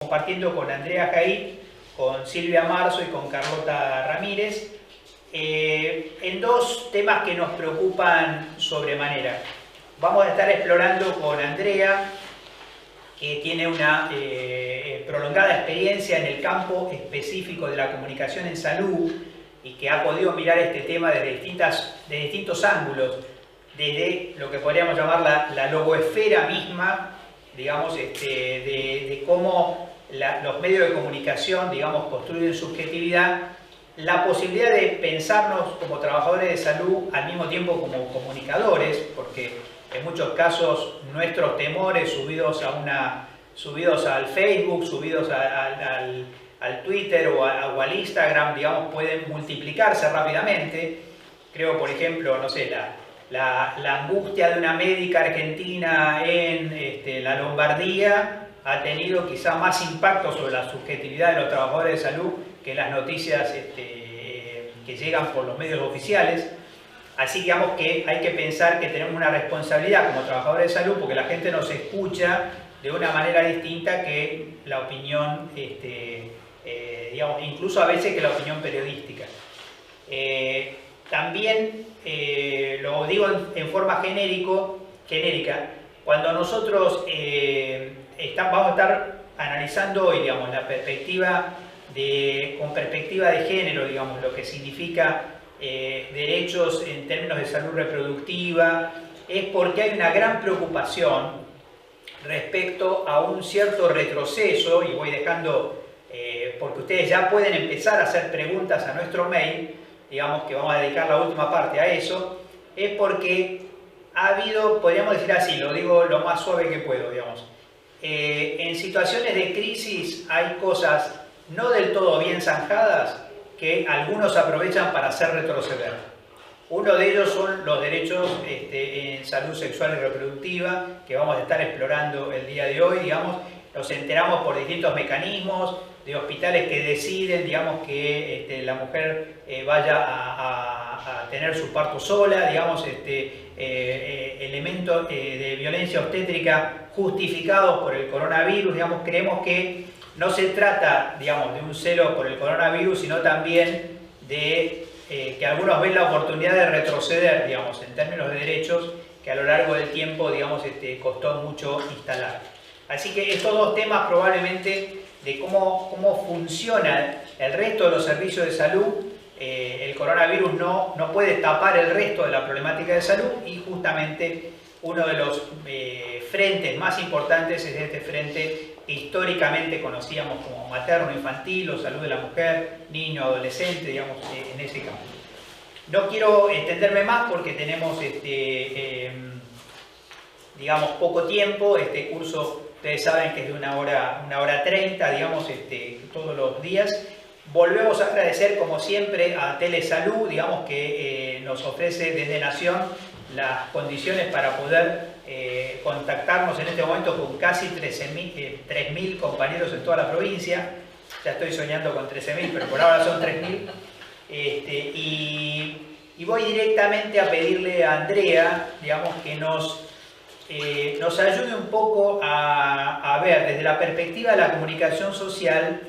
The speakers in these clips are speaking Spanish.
Compartiendo con Andrea Jaí, con Silvia Marzo y con Carlota Ramírez, en dos temas que nos preocupan sobremanera. Vamos a estar explorando con Andrea, que tiene una prolongada experiencia en el campo específico de la comunicación en salud y que ha podido mirar este tema desde distintos ángulos, desde lo que podríamos llamar la logoesfera misma, digamos, de cómo los medios de comunicación, digamos, construyen subjetividad, la posibilidad de pensarnos como trabajadores de salud al mismo tiempo como comunicadores, porque en muchos casos nuestros temores subidos al Facebook, subidos al Twitter o al Instagram, digamos, pueden multiplicarse rápidamente. Creo, por ejemplo, no sé, la angustia de una médica argentina en la Lombardía ha tenido quizá más impacto sobre la subjetividad de los trabajadores de salud que las noticias que llegan por los medios oficiales. Así digamos que hay que pensar que tenemos una responsabilidad como trabajadores de salud porque la gente nos escucha de una manera distinta que la opinión, digamos, incluso a veces que la opinión periodística. También, lo digo en forma genérica, cuando nosotros vamos a estar analizando hoy, digamos, con perspectiva de género, digamos, lo que significa derechos en términos de salud reproductiva, es porque hay una gran preocupación respecto a un cierto retroceso, y voy dejando, porque ustedes ya pueden empezar a hacer preguntas a nuestro mail, digamos que vamos a dedicar la última parte a eso, es porque ha habido, podríamos decir así, lo digo lo más suave que puedo, digamos, en situaciones de crisis hay cosas no del todo bien zanjadas que algunos aprovechan para hacer retroceder. Uno de ellos son los derechos en salud sexual y reproductiva, que vamos a estar explorando el día de hoy, digamos. Nos enteramos por distintos mecanismos de hospitales que deciden, digamos, que la mujer vaya a tener su parto sola, digamos, elementos de violencia obstétrica justificados por el coronavirus, digamos. Creemos que no se trata, digamos, de un celo por el coronavirus, sino también de que algunos ven la oportunidad de retroceder, digamos, en términos de derechos que a lo largo del tiempo, digamos, costó mucho instalar. Así que estos dos temas probablemente de cómo funciona el resto de los servicios de salud, el coronavirus no puede tapar el resto de la problemática de salud y justamente uno de los frentes más importantes es este frente que históricamente conocíamos como materno-infantil o salud de la mujer, niño, adolescente, digamos, en ese campo. No quiero extenderme más porque tenemos, digamos, poco tiempo. Este curso, ustedes saben que es de una hora 30, digamos, todos los días. Volvemos a agradecer, como siempre, a Telesalud, digamos, que nos ofrece desde Nación las condiciones para poder contactarnos en este momento con casi 3.000 compañeros en toda la provincia. Ya estoy soñando con 13.000, pero por ahora son 3.000. Y voy directamente a pedirle a Andrea, digamos, que nos ayude un poco a ver desde la perspectiva de la comunicación social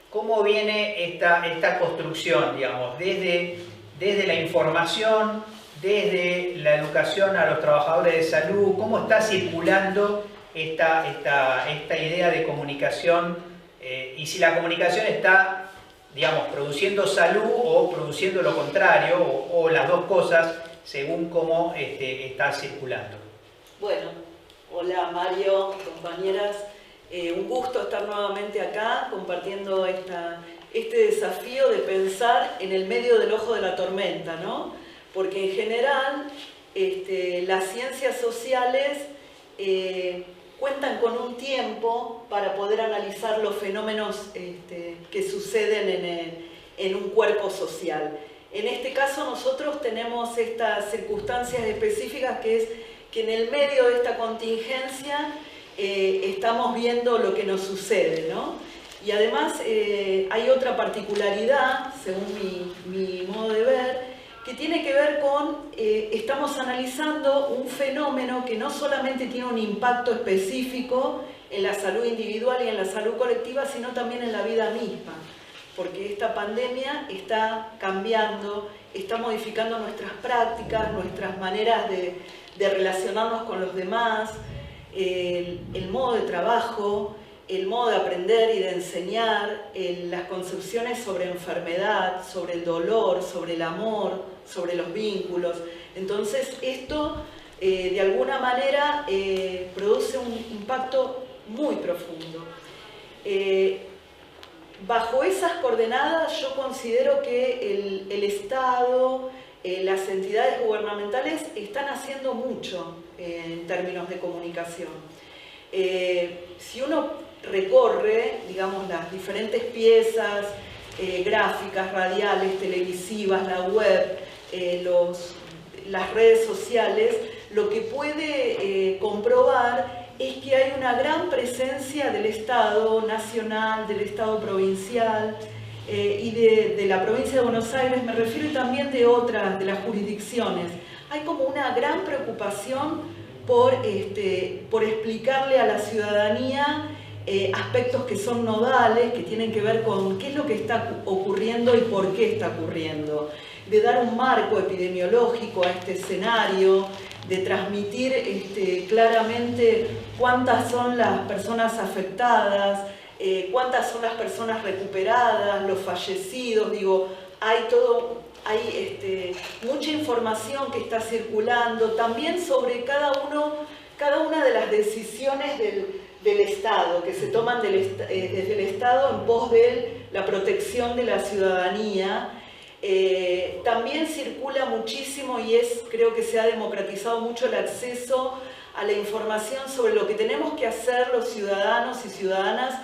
cómo viene esta construcción, digamos, desde la información, desde la educación a los trabajadores de salud, cómo está circulando esta idea de comunicación y si la comunicación está, digamos, produciendo salud o produciendo lo contrario o las dos cosas según cómo está circulando. Bueno, hola Mario, compañeras, un gusto estar nuevamente acá compartiendo este desafío de pensar en el medio del ojo de la tormenta, ¿no? Porque en general las ciencias sociales cuentan con un tiempo para poder analizar los fenómenos que suceden en un cuerpo social. En este caso nosotros tenemos estas circunstancias específicas que es que en el medio de esta contingencia estamos viendo lo que nos sucede, ¿no? Y además hay otra particularidad, según mi modo de ver, que tiene que ver con, estamos analizando un fenómeno que no solamente tiene un impacto específico en la salud individual y en la salud colectiva, sino también en la vida misma, porque esta pandemia está cambiando, está modificando nuestras prácticas, nuestras maneras de relacionarnos con los demás, el modo de trabajo, el modo de aprender y de enseñar, las concepciones sobre enfermedad, sobre el dolor, sobre el amor, sobre los vínculos. Entonces esto de alguna manera produce un impacto muy profundo. Bajo esas coordenadas yo considero que el Estado, las entidades gubernamentales están haciendo mucho en términos de comunicación. Si uno recorre, digamos, las diferentes piezas gráficas, radiales, televisivas, la web, las redes sociales, lo que puede comprobar es que hay una gran presencia del Estado nacional, del Estado provincial y de la provincia de Buenos Aires, me refiero también de otras, de las jurisdicciones. Hay como una gran preocupación por explicarle a la ciudadanía aspectos que son nodales, que tienen que ver con qué es lo que está ocurriendo y por qué está ocurriendo, de dar un marco epidemiológico a este escenario, de transmitir claramente cuántas son las personas afectadas, cuántas son las personas recuperadas, los fallecidos. Digo, hay mucha información que está circulando, también sobre cada una de las decisiones del Estado, que se toman desde el Estado en pos de la protección de la ciudadanía. También circula muchísimo y creo que se ha democratizado mucho el acceso a la información sobre lo que tenemos que hacer los ciudadanos y ciudadanas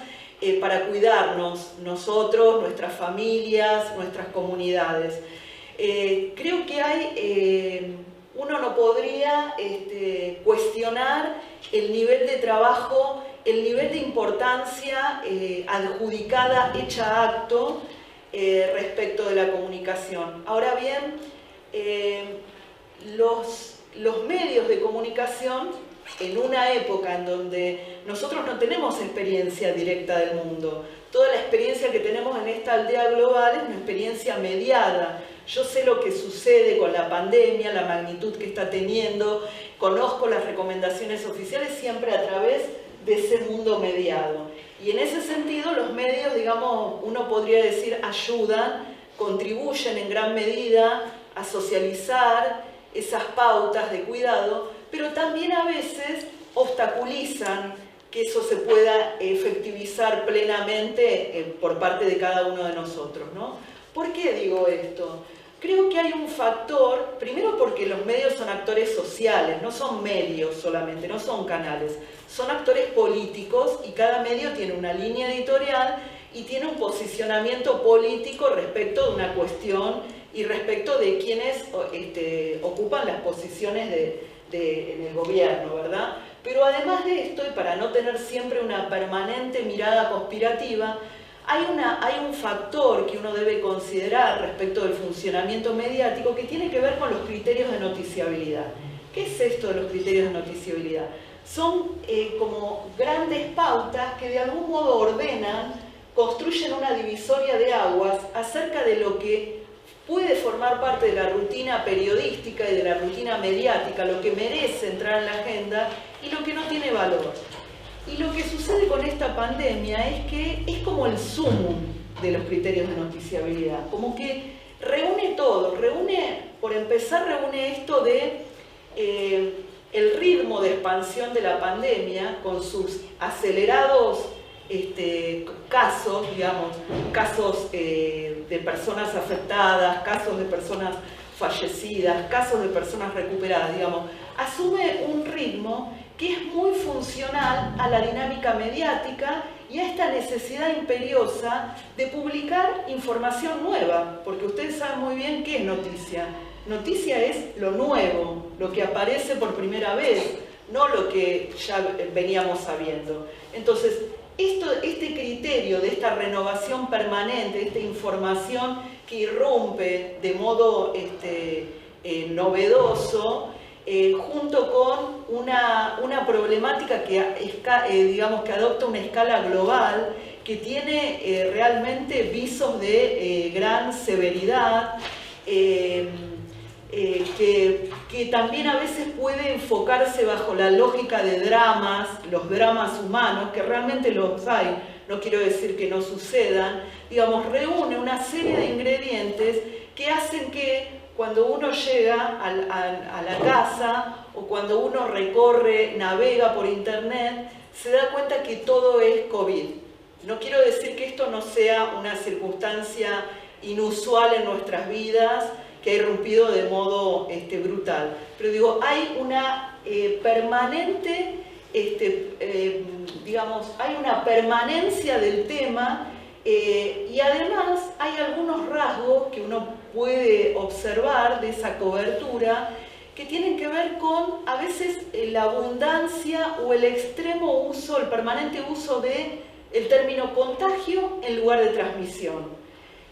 para cuidarnos, nosotros, nuestras familias, nuestras comunidades. Creo que uno no podría cuestionar el nivel de trabajo, el nivel de importancia adjudicada, hecha acto, respecto de la comunicación. Ahora bien, los medios de comunicación, en una época en donde nosotros no tenemos experiencia directa del mundo, toda la experiencia que tenemos en esta aldea global es una experiencia mediada. Yo sé lo que sucede con la pandemia, la magnitud que está teniendo, conozco las recomendaciones oficiales siempre a través de ese mundo mediado. Y en ese sentido los medios, digamos, uno podría decir, ayudan, contribuyen en gran medida a socializar esas pautas de cuidado, pero también a veces obstaculizan que eso se pueda efectivizar plenamente por parte de cada uno de nosotros, ¿no? ¿Por qué digo esto? Creo que hay un factor, primero porque los medios son actores sociales, no son medios solamente, no son canales, son actores políticos y cada medio tiene una línea editorial y tiene un posicionamiento político respecto de una cuestión y respecto de quienes ocupan las posiciones en el gobierno, ¿verdad? Pero además de esto, y para no tener siempre una permanente mirada conspirativa, hay un factor que uno debe considerar respecto del funcionamiento mediático que tiene que ver con los criterios de noticiabilidad. ¿Qué es esto de los criterios de noticiabilidad? Son como grandes pautas que de algún modo ordenan, construyen una divisoria de aguas acerca de lo que puede formar parte de la rutina periodística y de la rutina mediática, lo que merece entrar en la agenda y lo que no tiene valor. Y lo que sucede con esta pandemia es que es como el sumum de los criterios de noticiabilidad, como que reúne todo, por empezar reúne esto de el ritmo de expansión de la pandemia con sus acelerados casos, digamos, casos de personas afectadas, casos de personas fallecidas, casos de personas recuperadas, digamos, asume un ritmo que es muy funcional a la dinámica mediática y a esta necesidad imperiosa de publicar información nueva, porque ustedes saben muy bien qué es noticia. Noticia es lo nuevo, lo que aparece por primera vez, no lo que ya veníamos sabiendo. Entonces, este criterio de esta renovación permanente, de esta información que irrumpe de modo novedoso, junto con una problemática que, digamos, que adopta una escala global, que tiene realmente visos de gran severidad, que también a veces puede enfocarse bajo la lógica de dramas, los dramas humanos, que realmente los hay, no quiero decir que no sucedan, digamos, reúne una serie de ingredientes que hacen que cuando uno llega a la casa o cuando uno recorre, navega por internet, se da cuenta que todo es COVID. No quiero decir que esto no sea una circunstancia inusual en nuestras vidas, que ha irrumpido de modo brutal. Pero digo, hay una permanente, digamos, hay una permanencia del tema y además hay algunos rasgos que uno puede observar de esa cobertura que tienen que ver con, a veces, la abundancia o el extremo uso, el permanente uso del término contagio en lugar de transmisión,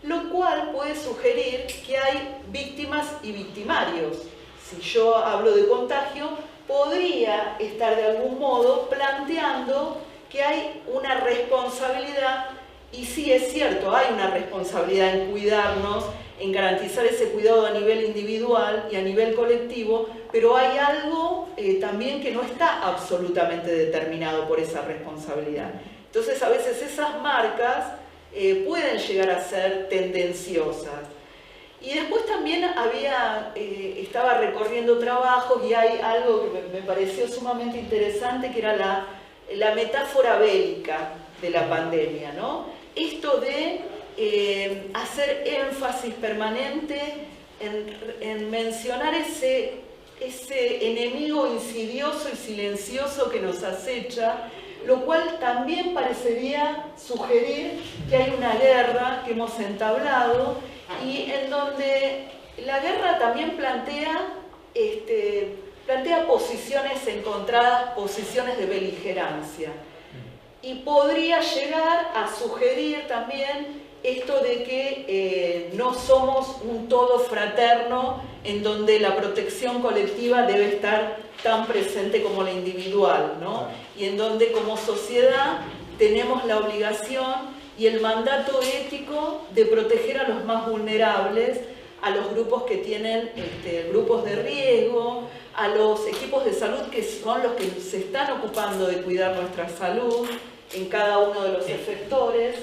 lo cual puede sugerir que hay víctimas y victimarios. Si yo hablo de contagio, podría estar de algún modo planteando que hay una responsabilidad, y sí es cierto, hay una responsabilidad en cuidarnos, en garantizar ese cuidado a nivel individual y a nivel colectivo, pero hay algo también que no está absolutamente determinado por esa responsabilidad. Entonces, a veces esas marcas pueden llegar a ser tendenciosas. Y después también estaba recorriendo trabajos y hay algo que me pareció sumamente interesante, que era la metáfora bélica de la pandemia, ¿no? Esto de hacer énfasis permanente en mencionar ese enemigo insidioso y silencioso que nos acecha, lo cual también parecería sugerir que hay una guerra que hemos entablado y en donde la guerra también plantea posiciones encontradas, posiciones de beligerancia. Y podría llegar a sugerir también esto de que no somos un todo fraterno en donde la protección colectiva debe estar tan presente como la individual, ¿no? Y en donde como sociedad tenemos la obligación y el mandato ético de proteger a los más vulnerables, a los grupos que tienen grupos de riesgo, a los equipos de salud que son los que se están ocupando de cuidar nuestra salud en cada uno de los efectores.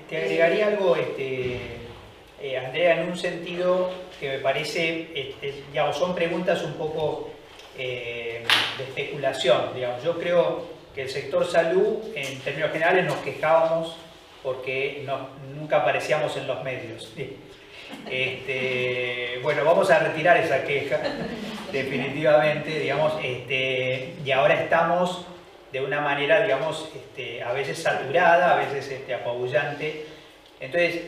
Te agregaría algo, Andrea, en un sentido que me parece, digamos, son preguntas un poco de especulación. Digamos. Yo creo que el sector salud, en términos generales, nos quejábamos porque nunca aparecíamos en los medios. Bueno, vamos a retirar esa queja, definitivamente, digamos, y ahora estamos de una manera, digamos, a veces saturada, a veces apabullante. Entonces,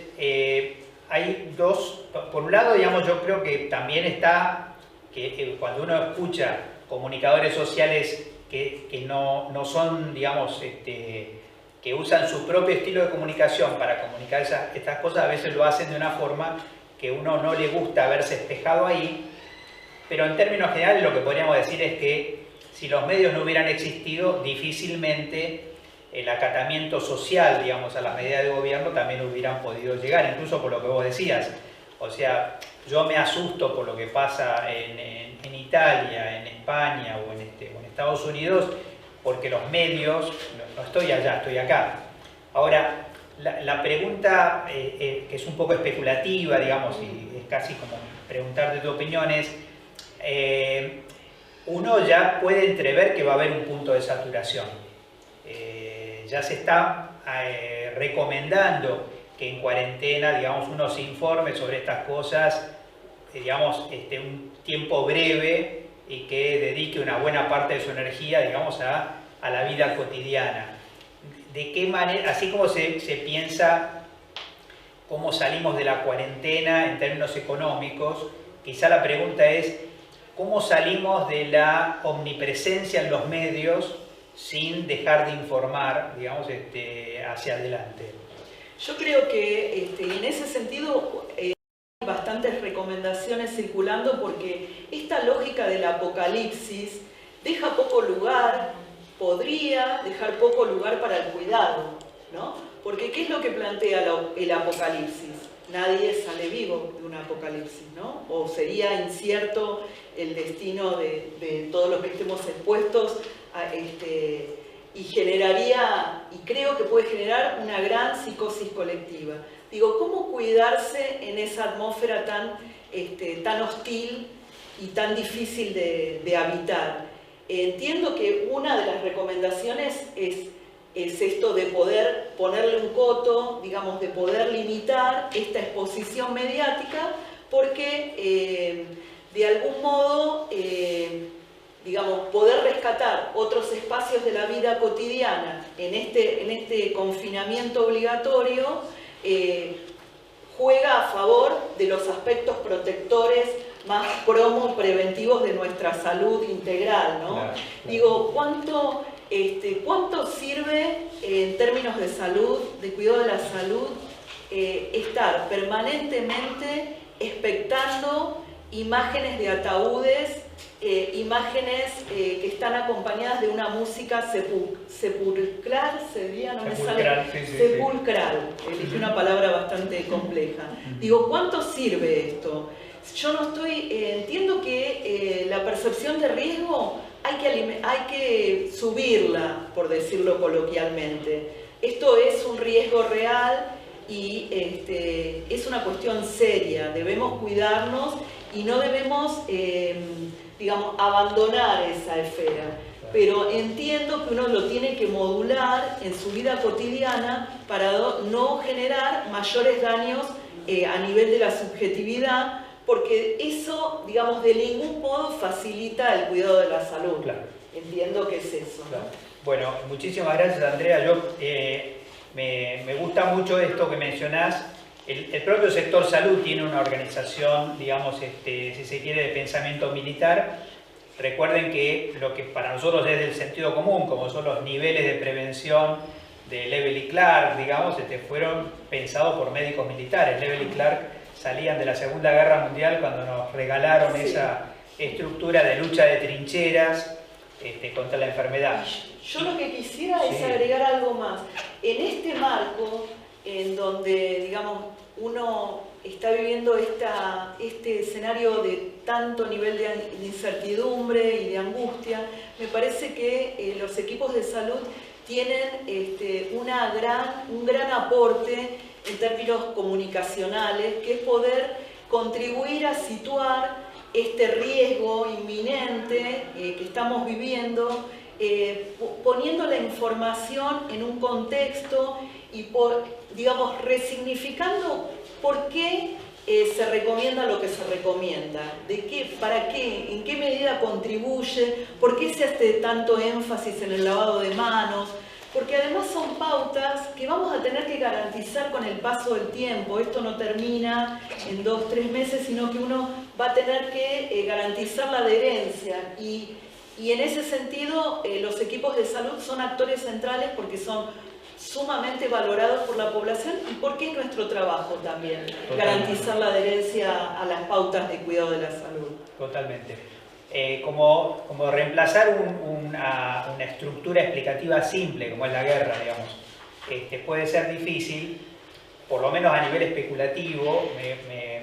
hay dos, por un lado, digamos, yo creo que también está, que cuando uno escucha comunicadores sociales que no son, digamos, que usan su propio estilo de comunicación para comunicar estas cosas, a veces lo hacen de una forma que uno no le gusta verse espejado ahí, pero en términos generales lo que podríamos decir es que si los medios no hubieran existido, difícilmente el acatamiento social, digamos, a las medidas de gobierno también hubieran podido llegar, incluso por lo que vos decías. O sea, yo me asusto por lo que pasa en Italia, en España o en Estados Unidos, porque los medios, no estoy allá, estoy acá. Ahora, la pregunta que es un poco especulativa, digamos, y es casi como preguntarte tu opinión es, uno ya puede entrever que va a haber un punto de saturación. Ya se está recomendando que en cuarentena, digamos, uno se informe sobre estas cosas, digamos, un tiempo breve y que dedique una buena parte de su energía, digamos, a la vida cotidiana. ¿De qué manera, así como se piensa cómo salimos de la cuarentena en términos económicos, quizá la pregunta es cómo salimos de la omnipresencia en los medios sin dejar de informar, digamos, hacia adelante? Yo creo que en ese sentido hay bastantes recomendaciones circulando porque esta lógica del apocalipsis deja poco lugar, podría dejar poco lugar para el cuidado, ¿no? Porque ¿qué es lo que plantea el apocalipsis? Nadie sale vivo de un apocalipsis, ¿no? O sería incierto el destino de todos los que estemos expuestos a y generaría, y creo que puede generar una gran psicosis colectiva. Digo, ¿cómo cuidarse en esa atmósfera tan hostil y tan difícil de habitar? Entiendo que una de las recomendaciones es esto de poder ponerle un coto, digamos, de poder limitar esta exposición mediática, porque de algún modo, digamos, poder rescatar otros espacios de la vida cotidiana en este confinamiento obligatorio, juega a favor de los aspectos protectores más preventivos de nuestra salud integral, ¿no? Claro, claro. Digo, ¿cuánto sirve en términos de salud, de cuidado de la salud, estar permanentemente expectando imágenes de ataúdes, imágenes que están acompañadas de una música sepulcral, sería, no me sale, sepulcral, elegí una palabra bastante compleja. Digo, ¿cuánto sirve esto? Yo no entiendo que la percepción de riesgo hay que subirla, por decirlo coloquialmente. Esto es un riesgo real y es una cuestión seria. Debemos cuidarnos y no debemos, digamos, abandonar esa esfera. Pero entiendo que uno lo tiene que modular en su vida cotidiana para no generar mayores daños a nivel de la subjetividad, porque eso, digamos, de ningún modo facilita el cuidado de la salud. Claro. Entiendo que es eso, ¿no? Claro. Bueno, muchísimas gracias, Andrea. Me gusta mucho esto que mencionás. El propio sector salud tiene una organización, digamos, si se quiere, de pensamiento militar. Recuerden que lo que para nosotros es del sentido común, como son los niveles de prevención de Lebel y Clark, digamos, fueron pensados por médicos militares. Lebel y Clark salían de la Segunda Guerra Mundial cuando nos regalaron esa estructura de lucha de trincheras contra la enfermedad. Yo lo que quisiera es agregar algo más. En este marco, en donde, digamos, uno está viviendo este escenario de tanto nivel de incertidumbre y de angustia, me parece que los equipos de salud tienen un gran aporte en términos comunicacionales, que es poder contribuir a situar este riesgo inminente que estamos viviendo, poniendo la información en un contexto y, digamos, resignificando por qué se recomienda lo que se recomienda, para qué, en qué medida contribuye, por qué se hace tanto énfasis en el lavado de manos, porque además son pautas que vamos a tener que garantizar con el paso del tiempo. Esto no termina en 2 o 3 meses, sino que uno va a tener que garantizar la adherencia y en ese sentido los equipos de salud son actores centrales porque son sumamente valorados por la población y porque es nuestro trabajo también. Totalmente. Garantizar la adherencia a las pautas de cuidado de la salud. Totalmente. Como reemplazar una estructura explicativa simple, como es la guerra, digamos, puede ser difícil, por lo menos a nivel especulativo.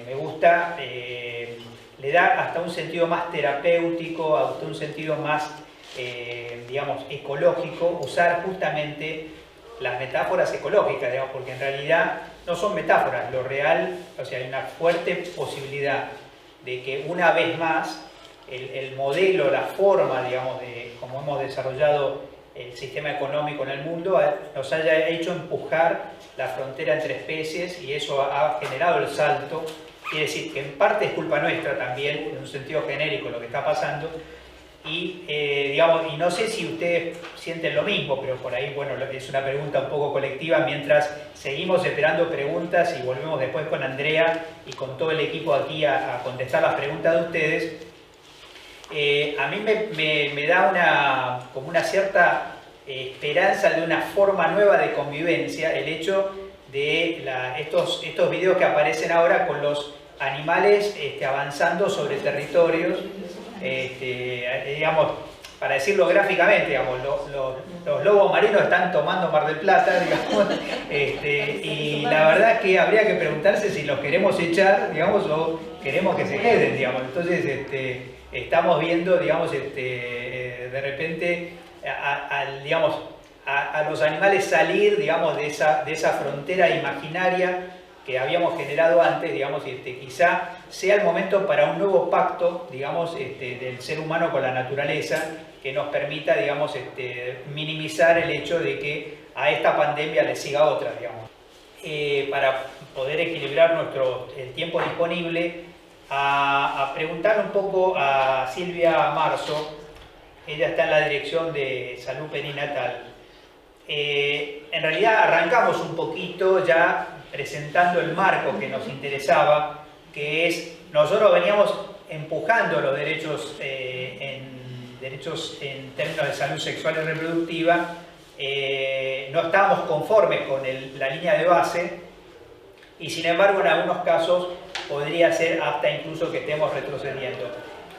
Me gusta, le da hasta un sentido más terapéutico, hasta un sentido más, digamos, ecológico, usar justamente las metáforas ecológicas, digamos, porque en realidad no son metáforas, lo real, o sea, hay una fuerte posibilidad de que una vez más el modelo, la forma, digamos, de cómo hemos desarrollado el sistema económico en el mundo nos haya hecho empujar la frontera entre especies y eso ha generado el salto. Quiere decir que en parte es culpa nuestra también, en un sentido genérico, lo que está pasando. Y, digamos, y no sé si ustedes sienten lo mismo, pero por ahí, bueno, es una pregunta un poco colectiva, mientras seguimos esperando preguntas y volvemos después con Andrea y con todo el equipo aquí a contestar las preguntas de ustedes. A mí me da como una cierta esperanza de una forma nueva de convivencia el hecho de estos videos que aparecen ahora con los animales avanzando sobre territorios, digamos, para decirlo gráficamente, digamos, los lobos marinos están tomando Mar del Plata, digamos, y la verdad es que habría que preguntarse si los queremos echar, digamos, o queremos que se queden, digamos. Entonces, estamos viendo, digamos, de repente, digamos, a los animales salir, digamos, de esa frontera imaginaria que habíamos generado antes, digamos, quizá sea el momento para un nuevo pacto, digamos, del ser humano con la naturaleza, que nos permita, digamos, minimizar el hecho de que a esta pandemia le siga otra, digamos. Para poder equilibrar el tiempo disponible, a preguntar un poco a Silvia Marzo. Ella está en la Dirección de Salud Perinatal. En realidad arrancamos un poquito ya presentando el marco que nos interesaba, que es, nosotros veníamos empujando los derechos en términos de salud sexual y reproductiva, no estábamos conformes con la línea de base, y sin embargo en algunos casos podría ser hasta incluso que estemos retrocediendo.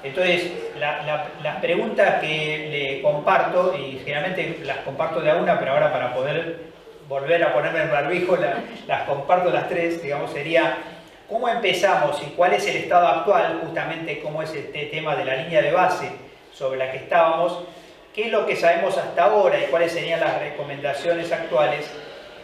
Entonces, las preguntas que le comparto, y generalmente las comparto de a una, pero ahora para poder volver a ponerme el barbijo, las comparto las tres, digamos, sería ¿cómo empezamos y cuál es el estado actual, justamente cómo es este tema de la línea de base sobre la que estábamos? ¿Qué es lo que sabemos hasta ahora y cuáles serían las recomendaciones actuales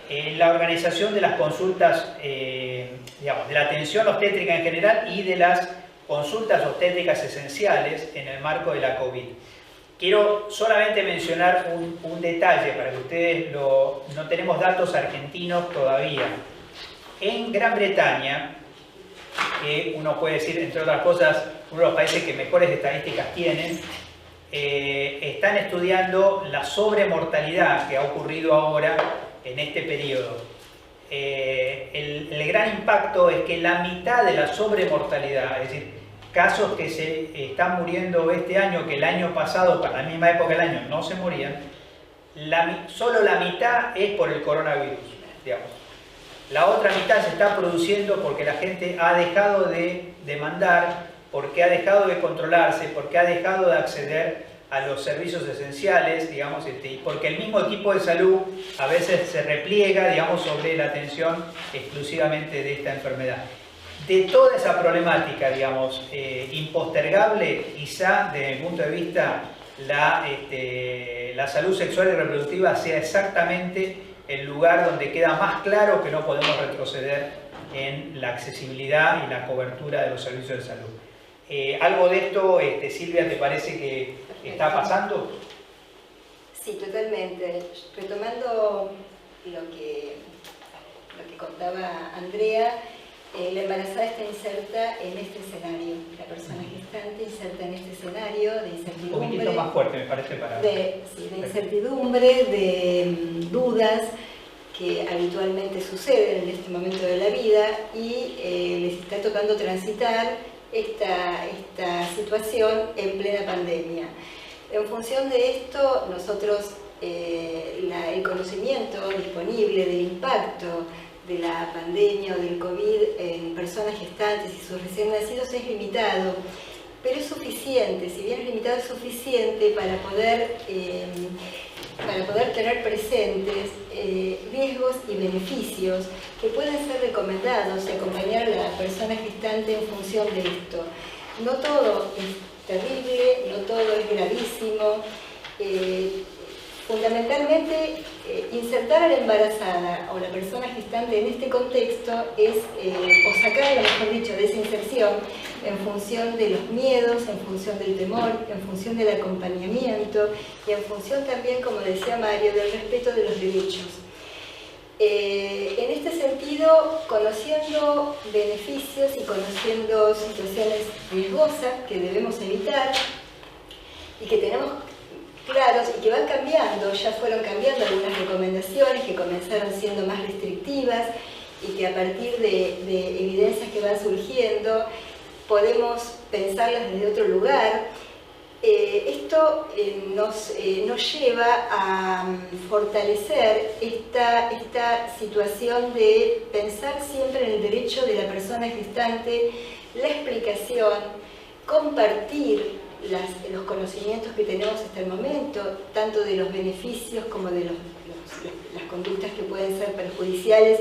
en la organización de las consultas, digamos, de la atención obstétrica en general y de las consultas obstétricas esenciales en el marco de la COVID? Quiero solamente mencionar un detalle para que ustedes no tenemos datos argentinos todavía. En Gran Bretaña, que uno puede decir, entre otras cosas, uno de los países que mejores estadísticas tienen, están estudiando la sobremortalidad que ha ocurrido ahora en este periodo. El gran impacto es que la mitad de la sobremortalidad, es decir, casos que se están muriendo este año, que el año pasado, para la misma época del año, no se morían, solo la mitad es por el coronavirus, digamos. La otra mitad se está produciendo porque la gente ha dejado de demandar, porque ha dejado de controlarse, porque ha dejado de acceder a los servicios esenciales, digamos, y porque el mismo equipo de salud a veces se repliega, digamos, sobre la atención exclusivamente de esta enfermedad. De toda esa problemática, digamos, impostergable, quizá desde mi punto de vista la salud sexual y reproductiva sea exactamente el lugar donde queda más claro que no podemos retroceder en la accesibilidad y la cobertura de los servicios de salud. ¿Algo de esto, Silvia, te parece que está pasando? Sí, totalmente. Retomando lo que contaba Andrea, la embarazada está inserta en este escenario, la persona gestante inserta en este escenario de incertidumbre. Un poquitito más fuerte, me parece, para... de incertidumbre, de dudas que habitualmente suceden en este momento de la vida y les está tocando transitar esta situación en plena pandemia. En función de esto, nosotros el conocimiento disponible del impacto de la pandemia o del COVID en personas gestantes y sus recién nacidos es limitado, pero es suficiente, si bien es limitado, es suficiente para poder tener presentes riesgos y beneficios que pueden ser recomendados y acompañar a la persona gestante en función de esto. No todo es terrible, no todo es gravísimo. Fundamentalmente, insertar a la embarazada o la persona gestante en este contexto es, o sacarla, mejor dicho, de esa inserción en función de los miedos, en función del temor, en función del acompañamiento y en función también, como decía Mario, del respeto de los derechos. En este sentido, conociendo beneficios y conociendo situaciones riesgosas que debemos evitar y que tenemos claros y que van cambiando, ya fueron cambiando algunas recomendaciones que comenzaron siendo más restrictivas y que a partir de evidencias que van surgiendo podemos pensarlas desde otro lugar. esto nos lleva a fortalecer esta situación de pensar siempre en el derecho de la persona gestante, la explicación, compartir los conocimientos que tenemos hasta el momento, tanto de los beneficios como de las conductas que pueden ser perjudiciales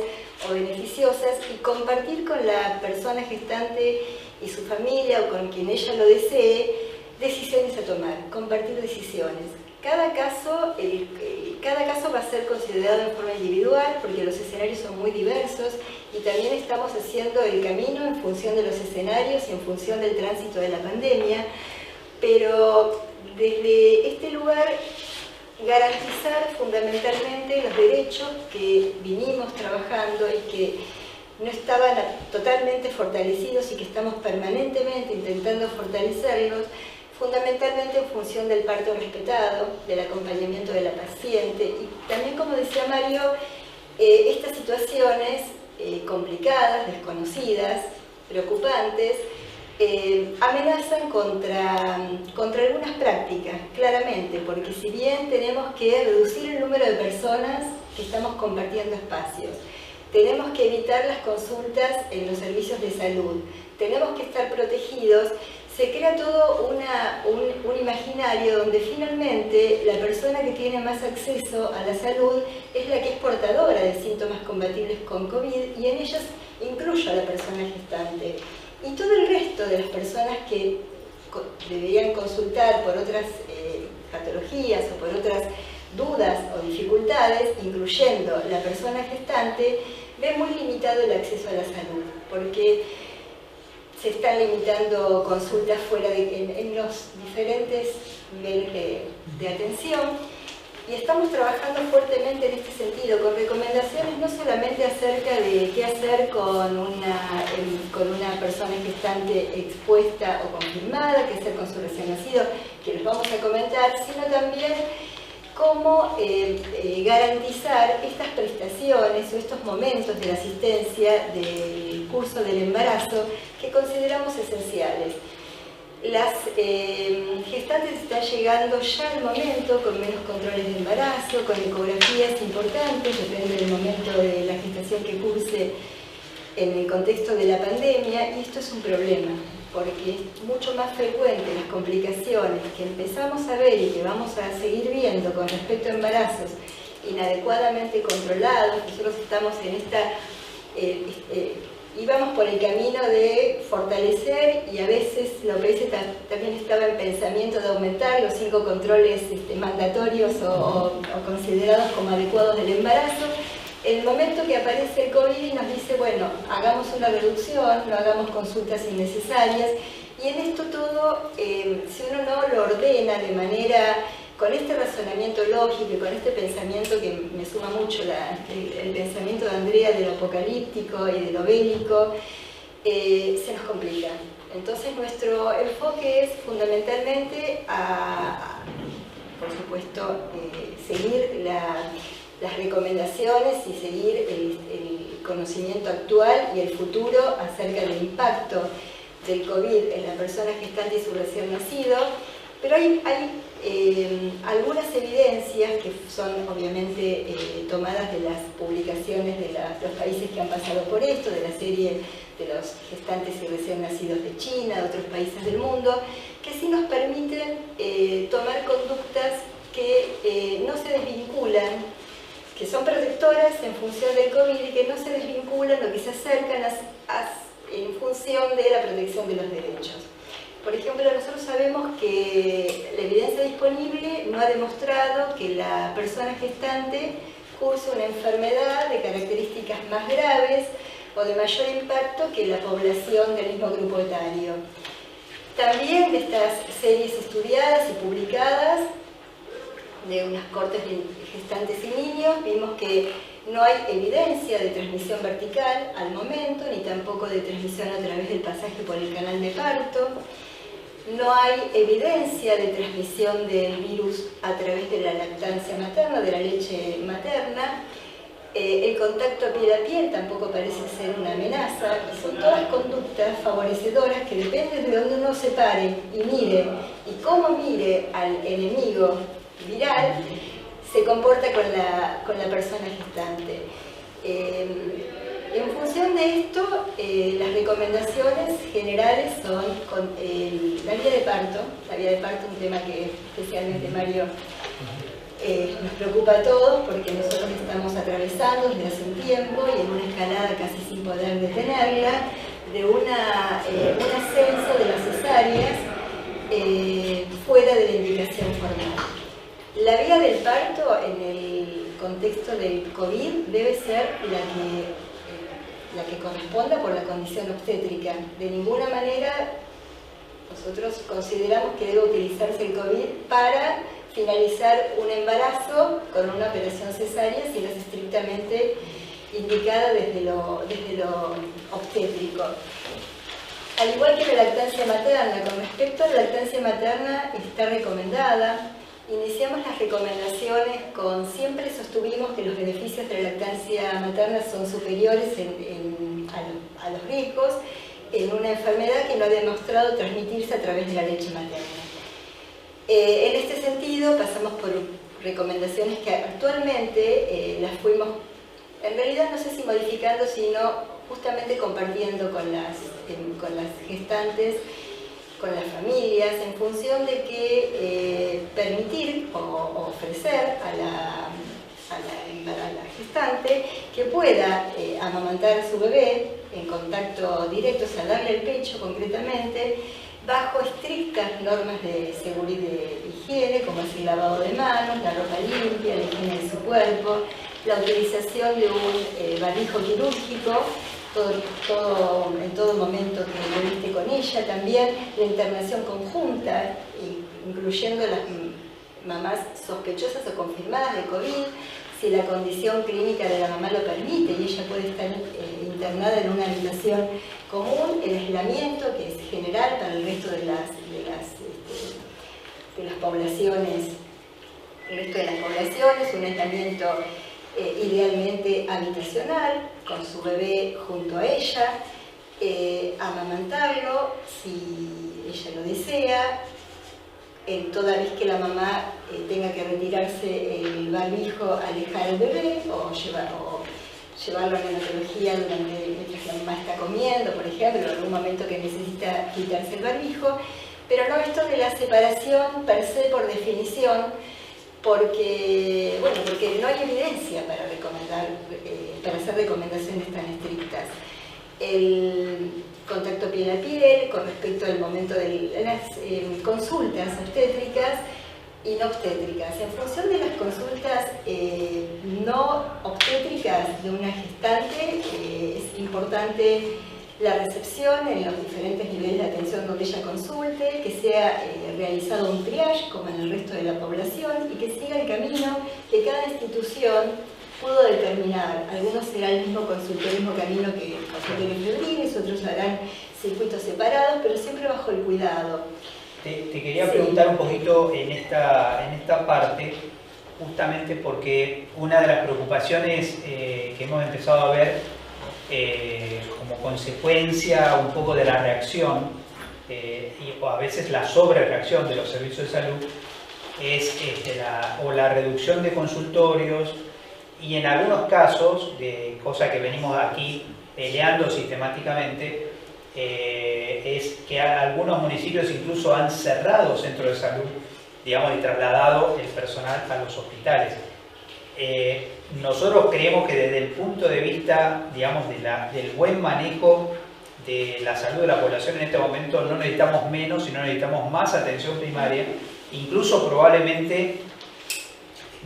o beneficiosas, y compartir con la persona gestante y su familia o con quien ella lo desee decisiones a tomar, compartir decisiones. Cada caso va a ser considerado en forma individual porque los escenarios son muy diversos y también estamos haciendo el camino en función de los escenarios y en función del tránsito de la pandemia, pero desde este lugar garantizar fundamentalmente los derechos que vinimos trabajando y que no estaban totalmente fortalecidos y que estamos permanentemente intentando fortalecerlos, fundamentalmente en función del parto respetado, del acompañamiento de la paciente y también, como decía Mario, estas situaciones complicadas, desconocidas, preocupantes, amenazan contra algunas prácticas, claramente, porque si bien tenemos que reducir el número de personas que estamos compartiendo espacios, tenemos que evitar las consultas en los servicios de salud, tenemos que estar protegidos, se crea todo un imaginario donde finalmente la persona que tiene más acceso a la salud es la que es portadora de síntomas compatibles con COVID, y en ellas incluyo a la persona gestante. Y todo el resto de las personas que deberían consultar por otras patologías o por otras dudas o dificultades, incluyendo la persona gestante, ve muy limitado el acceso a la salud, porque se están limitando consultas en los diferentes niveles de atención, y estamos trabajando fuertemente en este sentido, con recomendaciones no solamente acerca de qué hacer con una persona gestante expuesta o confirmada, qué hacer con su recién nacido, que les vamos a comentar, sino también cómo garantizar estas prestaciones o estos momentos de la asistencia del curso del embarazo que consideramos esenciales. Las gestantes están llegando ya al momento con menos controles de embarazo, con ecografías importantes, depende del momento de la gestación que curse en el contexto de la pandemia, y esto es un problema, porque es mucho más frecuente las complicaciones que empezamos a ver y que vamos a seguir viendo con respecto a embarazos inadecuadamente controlados. Nosotros estamos en íbamos por el camino de fortalecer, y a veces la OPS también estaba en pensamiento de aumentar los 5 controles mandatorios o considerados como adecuados del embarazo. En el momento que aparece el COVID nos dice, bueno, hagamos una reducción, no hagamos consultas innecesarias, y en esto todo, si uno no lo ordena de manera, con este razonamiento lógico y con este pensamiento que me suma mucho el pensamiento de Andrea de lo apocalíptico y de lo bélico, se nos complica. Entonces nuestro enfoque es fundamentalmente por supuesto, seguir las recomendaciones y seguir el conocimiento actual y el futuro acerca del impacto del COVID en la persona gestante y su recién nacido, pero hay algunas evidencias que son obviamente tomadas de las publicaciones de los países que han pasado por esto, de la serie de los gestantes y recién nacidos de China, de otros países del mundo, que sí nos permiten tomar conductas que no se desvinculan, que son protectoras en función del COVID y que no se desvinculan o que se acercan en función de la protección de los derechos. Por ejemplo, nosotros sabemos que la evidencia disponible no ha demostrado que la persona gestante curse una enfermedad de características más graves o de mayor impacto que la población del mismo grupo etario. También de estas series estudiadas y publicadas de unas cortes de gestantes y niños, vimos que no hay evidencia de transmisión vertical al momento, ni tampoco de transmisión a través del pasaje por el canal de parto. No hay evidencia de transmisión del virus a través de la lactancia materna, de la leche materna. El contacto piel a piel tampoco parece ser una amenaza, y son todas conductas favorecedoras que dependen de dónde uno se pare y mire, y cómo mire al enemigo viral, se comporta con la persona gestante. En función de esto, las recomendaciones generales son la vía de parto. La vía de parto es un tema que especialmente Mario nos preocupa a todos, porque nosotros estamos atravesando desde hace un tiempo y en una escalada casi sin poder detenerla, de un ascenso de las cesáreas fuera de la indicación formal. La vía del parto en el contexto del COVID debe ser la que corresponda por la condición obstétrica. De ninguna manera nosotros consideramos que debe utilizarse el COVID para finalizar un embarazo con una operación cesárea si no es estrictamente indicada desde lo obstétrico. Al igual que la lactancia materna, con respecto a la lactancia materna está recomendada. Iniciamos las recomendaciones siempre sostuvimos que los beneficios de la lactancia materna son superiores a los riesgos en una enfermedad que no ha demostrado transmitirse a través de la leche materna. En este sentido, pasamos por recomendaciones que actualmente las fuimos, en realidad no sé si modificando, sino justamente compartiendo con las gestantes, con las familias, en función de que permitir o ofrecer a la gestante que pueda amamantar a su bebé en contacto directo, o sea, darle el pecho concretamente, bajo estrictas normas de seguridad y de higiene, como es el lavado de manos, la ropa limpia, la higiene de su cuerpo, la utilización de un barbijo quirúrgico, en todo momento que lo viste con ella, también la internación conjunta, incluyendo las mamás sospechosas o confirmadas de COVID, si la condición clínica de la mamá lo permite y ella puede estar internada en una habitación común, el aislamiento, que es general para el resto de las poblaciones, un aislamiento idealmente habitacional, con su bebé junto a ella, amamantarlo si ella lo desea, toda vez que la mamá tenga que retirarse el barbijo, alejar al bebé o llevarlo a la neonatología mientras la mamá está comiendo, por ejemplo, en algún momento que necesita quitarse el barbijo, pero no esto de la separación per se por definición, porque no hay evidencia para hacer recomendaciones tan estrictas. El contacto piel a piel, con respecto al momento de las consultas obstétricas y no obstétricas. En función de las consultas no obstétricas de una gestante, es importante la recepción en los diferentes niveles de atención donde ella consulte, que sea realizado un triage como en el resto de la población y que siga el camino que cada institución pudo determinar. Algunos será el mismo consultorio, el mismo camino que el consultorio febriles, otros harán circuitos separados, pero siempre bajo el cuidado. Te quería preguntar un poquito en esta parte, justamente porque una de las preocupaciones que hemos empezado a ver como consecuencia un poco de la reacción o a veces la sobrereacción de los servicios de salud es la reducción de consultorios y en algunos casos, cosa que venimos aquí peleando sistemáticamente, es que algunos municipios incluso han cerrado centros de salud, digamos, y trasladado el personal a los hospitales. Nosotros creemos que desde el punto de vista, digamos, del buen manejo de la salud de la población en este momento no necesitamos menos, sino necesitamos más atención primaria, incluso probablemente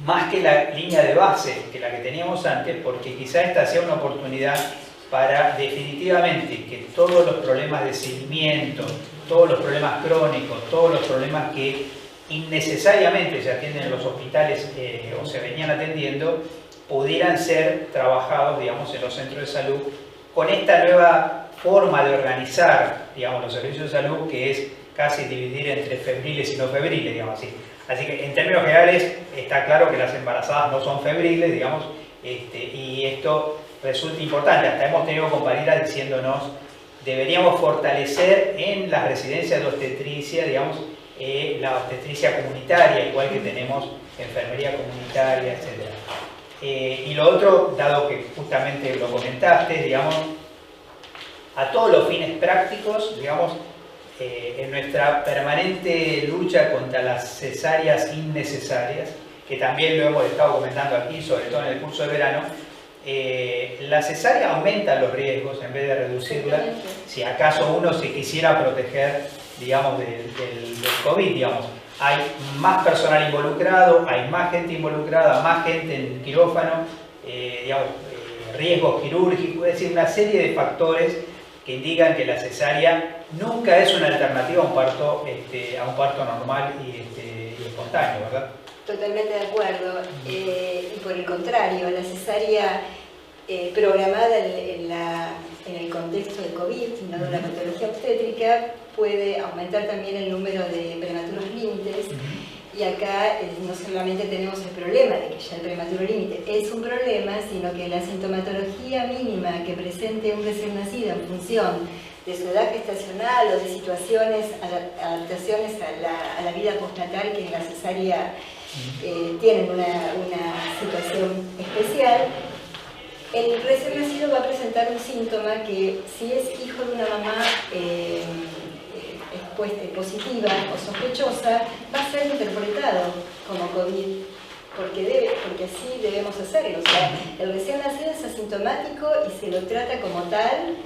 más que la línea de base que la que teníamos antes, porque quizá esta sea una oportunidad para definitivamente que todos los problemas de seguimiento, todos los problemas crónicos, todos los problemas que innecesariamente se atienden en los hospitales o se venían atendiendo, pudieran ser trabajados, digamos, en los centros de salud con esta nueva forma de organizar, digamos, los servicios de salud, que es casi dividir entre febriles y no febriles, digamos así. Así que en términos generales está claro que las embarazadas no son febriles, digamos, y esto resulta importante. Hasta hemos tenido compañeras diciéndonos, deberíamos fortalecer en las residencias de obstetricia, digamos, la obstetricia comunitaria, igual que tenemos enfermería comunitaria, etc. Y lo otro, dado que justamente lo comentaste, digamos, a todos los fines prácticos, digamos, en nuestra permanente lucha contra las cesáreas innecesarias, que también lo hemos estado comentando aquí, sobre todo en el curso de verano, la cesárea aumenta los riesgos en vez de reducirla, si acaso uno se quisiera proteger, digamos, del COVID, digamos. Hay más personal involucrado, hay más gente involucrada, más gente en quirófano, digamos, riesgos quirúrgicos, es decir, una serie de factores que indican que la cesárea nunca es una alternativa a un parto normal y espontáneo, ¿verdad? Totalmente de acuerdo. Y por el contrario, la cesárea programada en el contexto del COVID, no de la patología obstétrica, puede aumentar también el número de prematuros límites. Y acá no solamente tenemos el problema de que ya el prematuro límite es un problema, sino que la sintomatología mínima que presente un recién nacido en función de su edad gestacional o de situaciones, adaptaciones a la vida postnatal que en la cesárea tienen una situación especial, el recién nacido va a presentar un síntoma que, si es hijo de una mamá positiva o sospechosa, va a ser interpretado como COVID, porque así debemos hacerlo. O sea, el recién nacido es asintomático y se lo trata como tal,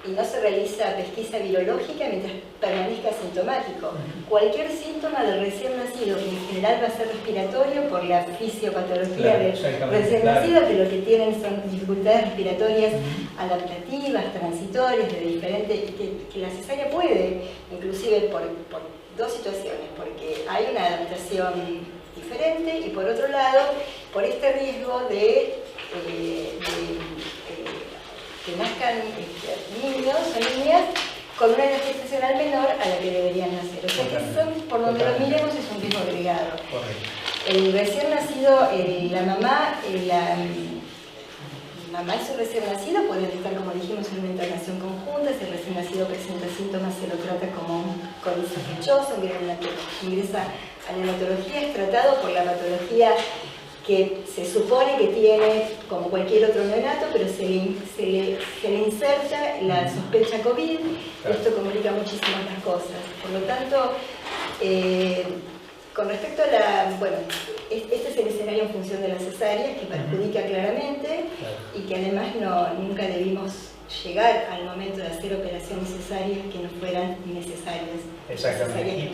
y no se realiza pesquisa virológica mientras permanezca asintomático. Cualquier síntoma del recién nacido, que en general va a ser respiratorio por la fisiopatología del recién nacido, que lo que tienen son dificultades respiratorias adaptativas, transitorias, de diferente, que la cesárea puede, inclusive por dos situaciones, porque hay una adaptación diferente y por otro lado, por este riesgo de que nazcan niños o niñas con una edad gestacional menor a la que deberían nacer. O sea que son, por donde lo miremos, es un riesgo agregado. El recién nacido, la mamá y su recién nacido pueden estar, como dijimos, en una internación conjunta. Si el recién nacido presenta síntomas, se lo trata como un COVID sospechoso, ingresa a la neonatología, es tratado por la patología que se supone que tiene como cualquier otro neonato, pero se le inserta la sospecha COVID, y esto complica muchísimas más cosas. Por lo tanto, con respecto a este es el escenario en función de las cesáreas, que perjudica claramente, y que además nunca debimos llegar al momento de hacer operaciones cesáreas que no fueran innecesarias. Exactamente,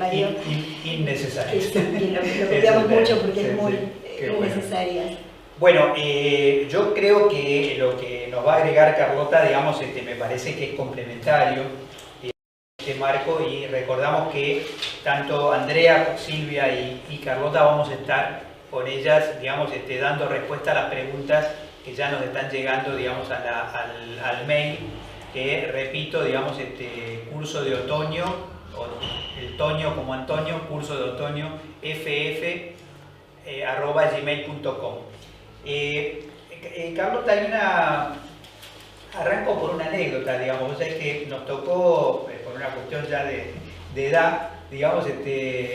innecesarias. Y lo copiamos mucho porque es muy innecesarias. Bueno, yo creo que lo que nos va a agregar Carlota, digamos, me parece que es complementario este marco, y recordamos que tanto Andrea, Silvia y Carlota vamos a estar con ellas, digamos, dando respuesta a las preguntas que ya nos están llegando, digamos, al mail, que repito, digamos, curso de otoño, o el Toño como Antonio, curso de otoño, @gmail.com. Carlota, arranco por una anécdota, digamos. O sea, es que nos tocó, por una cuestión ya de edad, digamos,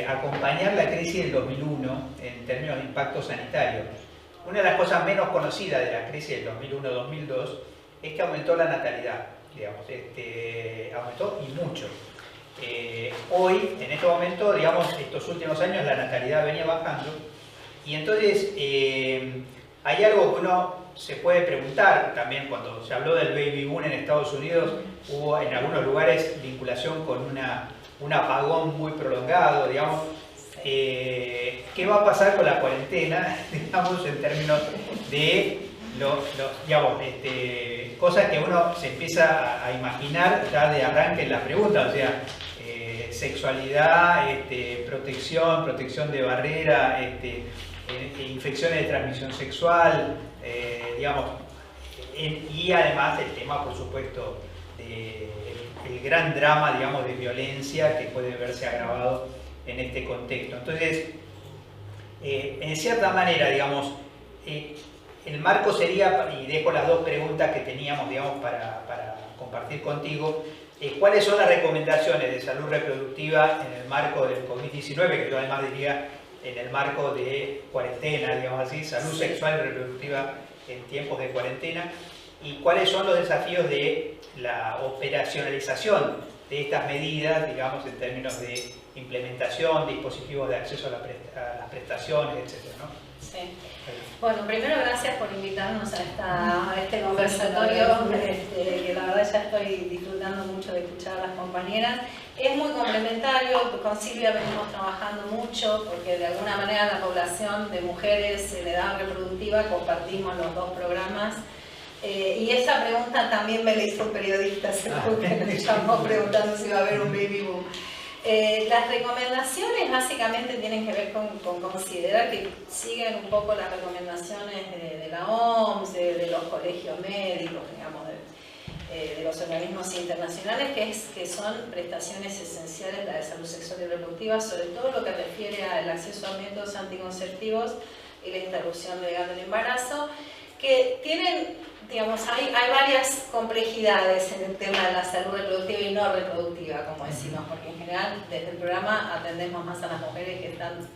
acompañar la crisis del 2001 en términos de impacto sanitario. Una de las cosas menos conocidas de la crisis del 2001-2002 es que aumentó la natalidad, digamos, aumentó y mucho. Hoy, en este momento, digamos, estos últimos años la natalidad venía bajando, y entonces hay algo que uno se puede preguntar también. Cuando se habló del baby boom en Estados Unidos, hubo en algunos lugares vinculación con un apagón muy prolongado, digamos. ¿Qué va a pasar con la cuarentena, digamos, en términos de digamos, cosas que uno se empieza a imaginar ya de arranque en la pregunta? O sea, sexualidad, protección de barrera, infecciones de transmisión sexual, digamos, y además el tema, por supuesto, el gran drama, digamos, de violencia que puede verse agravado en este contexto. Entonces, en cierta manera, digamos, el marco sería, y dejo las dos preguntas que teníamos, digamos, para compartir contigo, ¿cuáles son las recomendaciones de salud reproductiva en el marco del COVID-19, que yo además diría en el marco de cuarentena, digamos así, salud sexual y reproductiva en tiempos de cuarentena? ¿Y cuáles son los desafíos de la operacionalización de estas medidas, digamos, en términos de implementación, dispositivos de acceso a las prestaciones, etcétera, ¿no? Sí. Bueno, primero gracias por invitarnos a este conversatorio, que la verdad ya estoy disfrutando mucho de escuchar a las compañeras. Es muy complementario, con Silvia venimos trabajando mucho porque de alguna manera la población de mujeres en edad reproductiva compartimos los dos programas. Y esa pregunta también me la hizo un periodista, que me llamó preguntando si iba a haber un baby boom. Las recomendaciones básicamente tienen que ver con considerar que siguen un poco las recomendaciones de la OMS, de los colegios médicos, digamos, de los organismos internacionales, que son prestaciones esenciales, la de salud sexual y reproductiva, sobre todo lo que refiere al acceso a métodos anticonceptivos y la interrupción legal del embarazo, que tienen, digamos, hay varias complejidades en el tema de la salud reproductiva y no reproductiva, como decimos, porque en general desde el programa atendemos más a las mujeres que están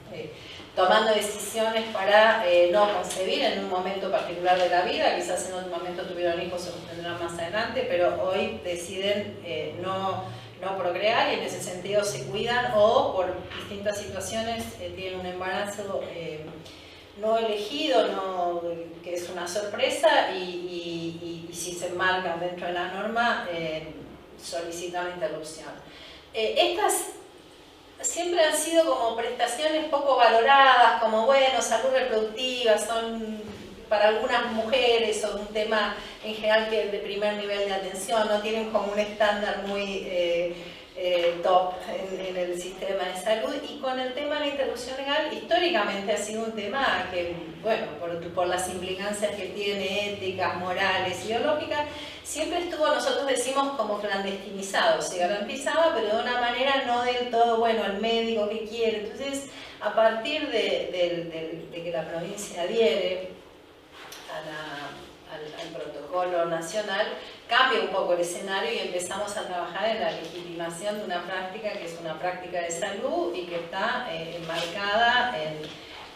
tomando decisiones para no concebir en un momento particular de la vida, quizás en otro momento tuvieron hijos o los tendrán más adelante, pero hoy deciden no procrear y en ese sentido se cuidan o por distintas situaciones tienen un embarazo no elegido, que es una sorpresa y si se enmarcan dentro de la norma solicitan la interrupción. Estas siempre han sido como prestaciones poco valoradas, como bueno, salud reproductiva, son para algunas mujeres o un tema en general que es de primer nivel de atención, no tienen como un estándar muy top en el sistema de salud. Y con el tema de la interrupción legal, históricamente ha sido un tema que, bueno, por las implicancias que tiene, éticas, morales, ideológicas, siempre estuvo, nosotros decimos, como clandestinizado, se garantizaba, pero de una manera no del todo, bueno, el médico que quiere. Entonces, a partir de que la provincia adhiere al protocolo nacional, cambia un poco el escenario y empezamos a trabajar en la legitimación de una práctica que es una práctica de salud y que está enmarcada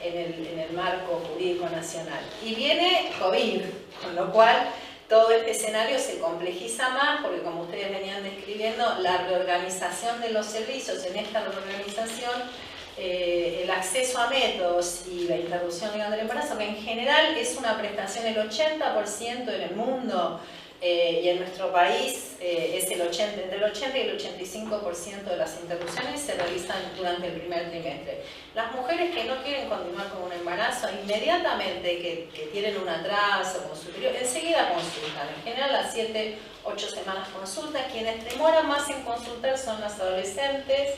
en el marco jurídico nacional. Y viene COVID, con lo cual todo este escenario se complejiza más porque, como ustedes venían describiendo, la reorganización de los servicios, en esta reorganización el acceso a métodos y la interrupción legal del embarazo, que en general es una prestación del 80% en el mundo y en nuestro país es entre el 80 y el 85% de las interrupciones se realizan durante el primer trimestre. Las mujeres que no quieren continuar con un embarazo, inmediatamente que tienen un atraso con superior, enseguida consultan. En general a las 7-8 semanas consultan. Quienes demoran más en consultar son las adolescentes,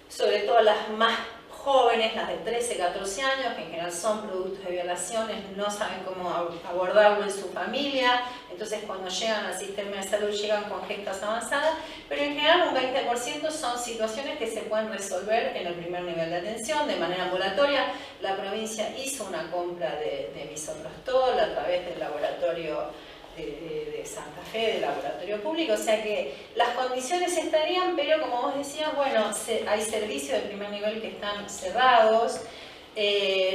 sobre todo las más jóvenes, las de 13-14 años, que en general son productos de violaciones, no saben cómo abordarlo en su familia, entonces cuando llegan al sistema de salud llegan con gestas avanzadas, pero en general un 20% son situaciones que se pueden resolver en el primer nivel de atención de manera ambulatoria. La provincia hizo una compra de misoprostol a través del laboratorio de Santa Fe, del laboratorio público, o sea que las condiciones estarían, pero como vos decías, bueno, hay servicios de primer nivel que están cerrados,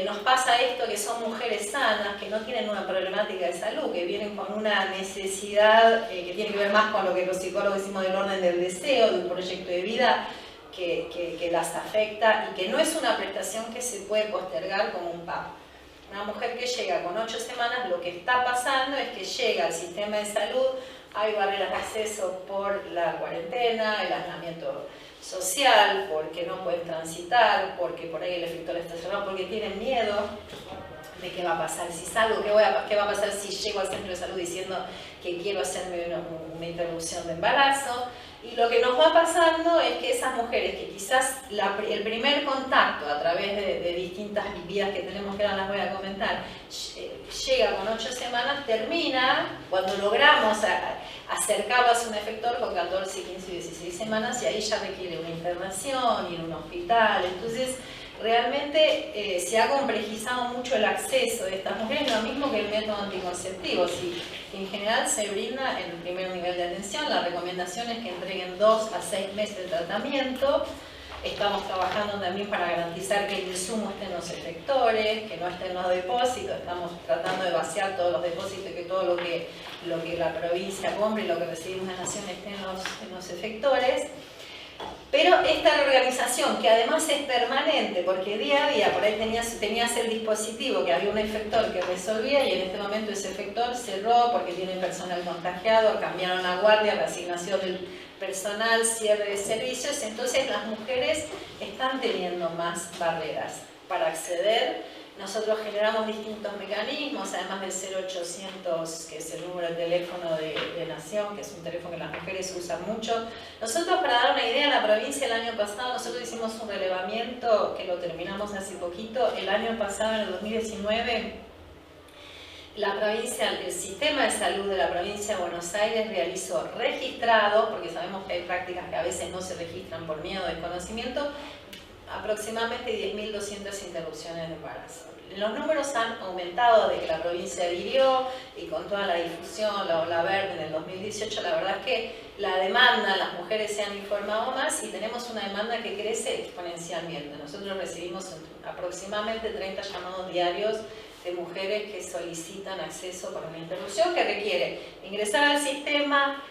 nos pasa esto que son mujeres sanas, que no tienen una problemática de salud, que vienen con una necesidad que tiene que ver más con lo que los psicólogos decimos del orden del deseo, de un proyecto de vida que las afecta y que no es una prestación que se puede postergar como un PAP. Una mujer que llega con 8 semanas, lo que está pasando es que llega al sistema de salud, hay barreras de acceso por la cuarentena, el aislamiento social, porque no pueden transitar, porque por ahí el efecto está cerrado, porque tienen miedo de qué va a pasar si salgo, qué va a pasar si llego al centro de salud diciendo que quiero hacerme una interrupción de embarazo. Y lo que nos va pasando es que esas mujeres que quizás el primer contacto a través de distintas vías que tenemos, que ahora las voy a comentar, llega con 8 semanas, termina cuando logramos acercarlo a un efector con 14, 15 y 16 semanas y ahí ya requiere una internación, ir a un hospital. Entonces realmente se ha complejizado mucho el acceso de estas mujeres, lo mismo que el método anticonceptivo. Si en general se brinda en el primer nivel de atención, la recomendación es que entreguen 2 a 6 meses de tratamiento. Estamos trabajando también para garantizar que el insumo esté en los efectores, que no esté en los depósitos. Estamos tratando de vaciar todos los depósitos y que todo lo que la provincia compre y lo que recibimos de Nación esté en los efectores. Pero esta reorganización, que además es permanente, porque día a día por ahí tenías el dispositivo, que había un efector que resolvía, y en este momento ese efector cerró porque tiene personal contagiado, cambiaron la guardia, reasignación del personal, cierre de servicios. Entonces las mujeres están teniendo más barreras para acceder. Nosotros generamos distintos mecanismos, además del 0800, que es el número de teléfono de Nación, que es un teléfono que las mujeres usan mucho. Nosotros, para dar una idea, en la provincia el año pasado nosotros hicimos un relevamiento que lo terminamos hace poquito. El año pasado, en el 2019, la provincia, el sistema de salud de la provincia de Buenos Aires realizó registrado, porque sabemos que hay prácticas que a veces no se registran por miedo o desconocimiento, aproximadamente 10.200 interrupciones de embarazo. Los números han aumentado de que la provincia adhirió, y con toda la difusión, la ola verde en el 2018, la verdad es que la demanda, las mujeres se han informado más y tenemos una demanda que crece exponencialmente. Nosotros recibimos aproximadamente 30 llamados diarios de mujeres que solicitan acceso por una interrupción que requiere ingresar al sistema,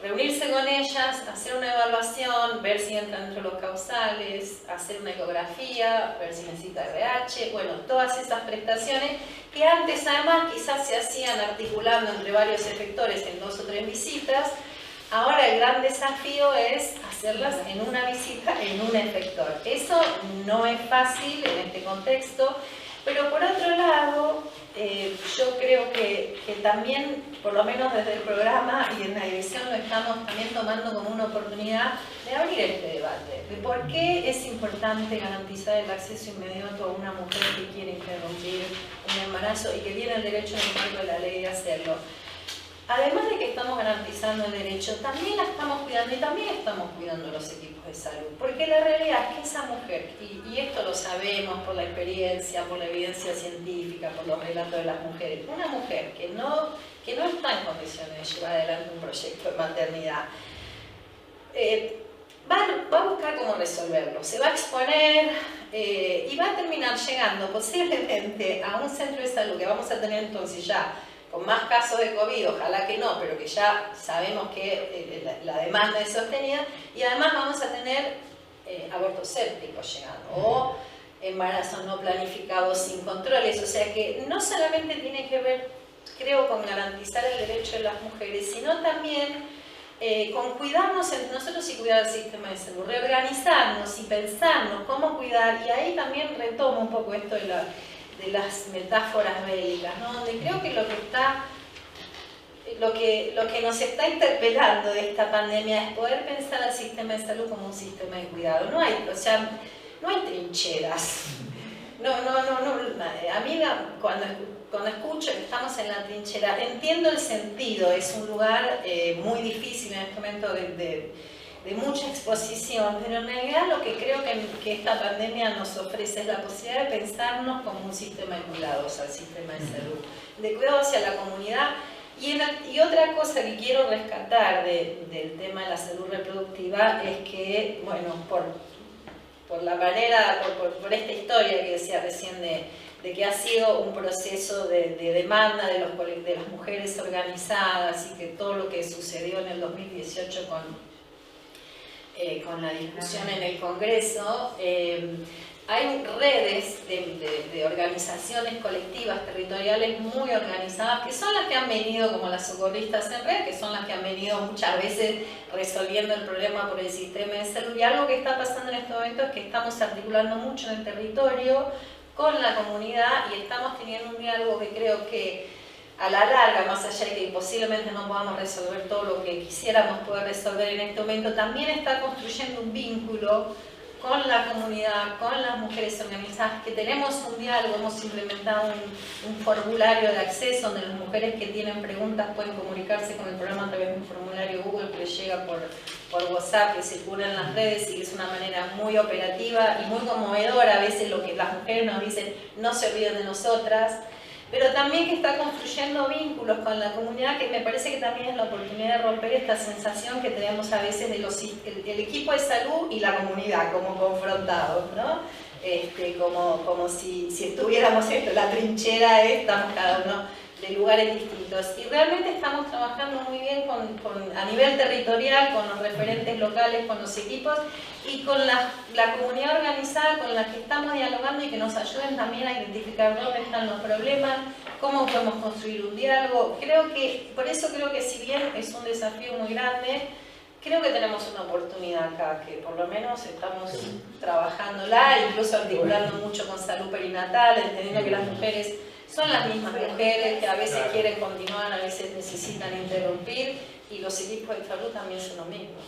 reunirse con ellas, hacer una evaluación, ver si entran dentro de los causales, hacer una ecografía, ver si necesita RH, bueno, todas esas prestaciones que antes además quizás se hacían articulando entre varios efectores en 2 o 3 visitas. Ahora el gran desafío es hacerlas en una visita, en un efector. Eso no es fácil en este contexto, pero por otro lado, yo creo que también, por lo menos desde el programa y en la dirección, lo estamos también tomando como una oportunidad de abrir este debate, de por qué es importante garantizar el acceso inmediato a una mujer que quiere interrumpir un embarazo y que tiene el derecho en el marco de la ley de hacerlo. Además de que estamos garantizando el derecho, también la estamos cuidando y también estamos cuidando los equipos de salud. Porque la realidad es que esa mujer, y esto lo sabemos por la experiencia, por la evidencia científica, por los relatos de las mujeres, una mujer que no está en condiciones de llevar adelante un proyecto de maternidad, va a buscar cómo resolverlo, se va a exponer y va a terminar llegando posiblemente a un centro de salud que vamos a tener entonces ya con más casos de COVID, ojalá que no, pero que ya sabemos que la demanda es sostenida, y además vamos a tener abortos sépticos llegando, o embarazos no planificados sin controles. O sea que no solamente tiene que ver, creo, con garantizar el derecho de las mujeres, sino también con cuidarnos entre nosotros y cuidar el sistema de salud, reorganizarnos y pensarnos cómo cuidar. Y ahí también retomo un poco esto de las metáforas bélicas, ¿no? Donde creo que lo que nos está interpelando de esta pandemia es poder pensar al sistema de salud como un sistema de cuidado. No hay trincheras. A mí cuando escucho que estamos en la trinchera, entiendo el sentido, es un lugar muy difícil en este momento de mucha exposición, pero en realidad lo que creo que esta pandemia nos ofrece es la posibilidad de pensarnos como un sistema de cuidados al sistema de salud, de cuidados hacia la comunidad. Y otra cosa que quiero rescatar del tema de la salud reproductiva es que, bueno, por la manera, por esta historia que decía recién de que ha sido un proceso de demanda de las mujeres organizadas, y que todo lo que sucedió en el 2018 con la discusión en el Congreso, hay redes de organizaciones colectivas territoriales muy organizadas, que son las que han venido, como las socorristas en red, que son las que han venido muchas veces resolviendo el problema por el sistema de salud. Y algo que está pasando en este momento es que estamos articulando mucho en el territorio con la comunidad, y estamos teniendo un diálogo que creo que a la larga, más allá de que posiblemente no podamos resolver todo lo que quisiéramos poder resolver en este momento, también está construyendo un vínculo con la comunidad, con las mujeres organizadas, que tenemos un diálogo, hemos implementado un formulario de acceso donde las mujeres que tienen preguntas pueden comunicarse con el programa a través de un formulario Google que les llega por WhatsApp que circula en las redes y que es una manera muy operativa y muy conmovedora. A veces lo que las mujeres nos dicen, no se olviden de nosotras, pero también que está construyendo vínculos con la comunidad, que me parece que también es la oportunidad de romper esta sensación que tenemos a veces de el equipo de salud y la comunidad como confrontados, ¿no? Como si estuviéramos en la trinchera, estamos cada uno de lugares distintos. Y realmente estamos trabajando muy bien a nivel territorial, con los referentes locales, con los equipos y con la comunidad organizada con la que estamos dialogando y que nos ayuden también a identificar dónde están los problemas, cómo podemos construir un diálogo. Por eso creo que si bien es un desafío muy grande, creo que tenemos una oportunidad acá, que por lo menos estamos trabajándola, incluso articulando mucho con salud perinatal, entendiendo que las mujeres son las mismas mujeres, que a veces quieren continuar, a veces necesitan interrumpir, y los equipos de salud también son los mismos.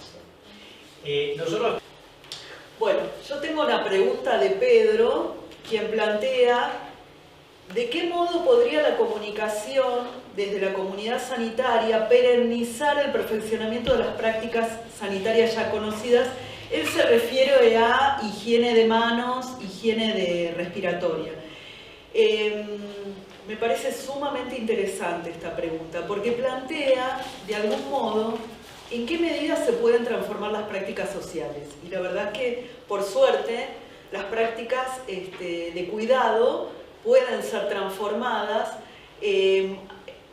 Bueno, yo tengo una pregunta de Pedro, quien plantea ¿de qué modo podría la comunicación desde la comunidad sanitaria perennizar el perfeccionamiento de las prácticas sanitarias ya conocidas? Él se refiere a higiene de manos, higiene respiratoria. Me parece sumamente interesante esta pregunta, porque plantea, de algún modo, en qué medida se pueden transformar las prácticas sociales. Y la verdad es que, por suerte, las prácticas de cuidado pueden ser transformadas.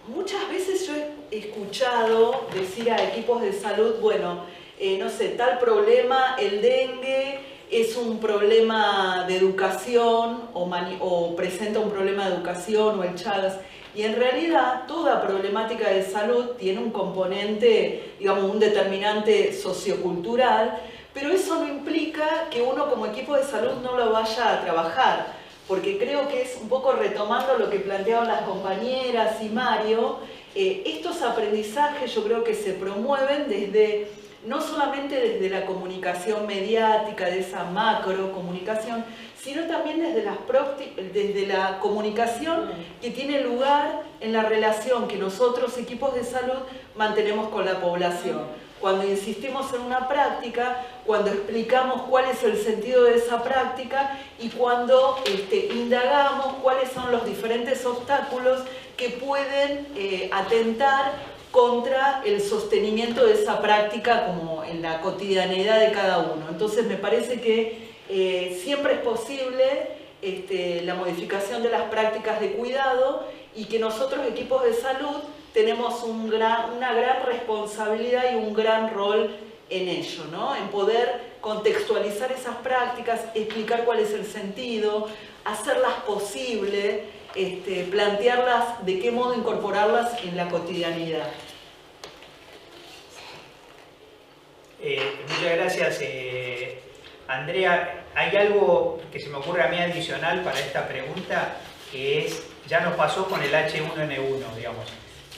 Muchas veces yo he escuchado decir a equipos de salud, bueno, no sé, tal problema, el dengue, es un problema de educación o presenta un problema de educación o el Chagas. Y en realidad toda problemática de salud tiene un componente, digamos, un determinante sociocultural, pero eso no implica que uno como equipo de salud no lo vaya a trabajar, porque creo que es un poco retomando lo que planteaban las compañeras y Mario, estos aprendizajes yo creo que se promueven no solamente desde la comunicación mediática, de esa macro comunicación, sino también desde la comunicación que tiene lugar en la relación que nosotros, equipos de salud, mantenemos con la población. Cuando insistimos en una práctica, cuando explicamos cuál es el sentido de esa práctica y cuando indagamos cuáles son los diferentes obstáculos que pueden atentar contra el sostenimiento de esa práctica como en la cotidianeidad de cada uno. Entonces me parece que siempre es posible la modificación de las prácticas de cuidado y que nosotros, equipos de salud, tenemos una gran responsabilidad y un gran rol en ello, ¿no? En poder contextualizar esas prácticas, explicar cuál es el sentido, hacerlas posibles, plantearlas, de qué modo incorporarlas en la cotidianidad. Muchas gracias, Andrea. Hay algo que se me ocurre a mí adicional para esta pregunta, que es, ya nos pasó con el H1N1, digamos.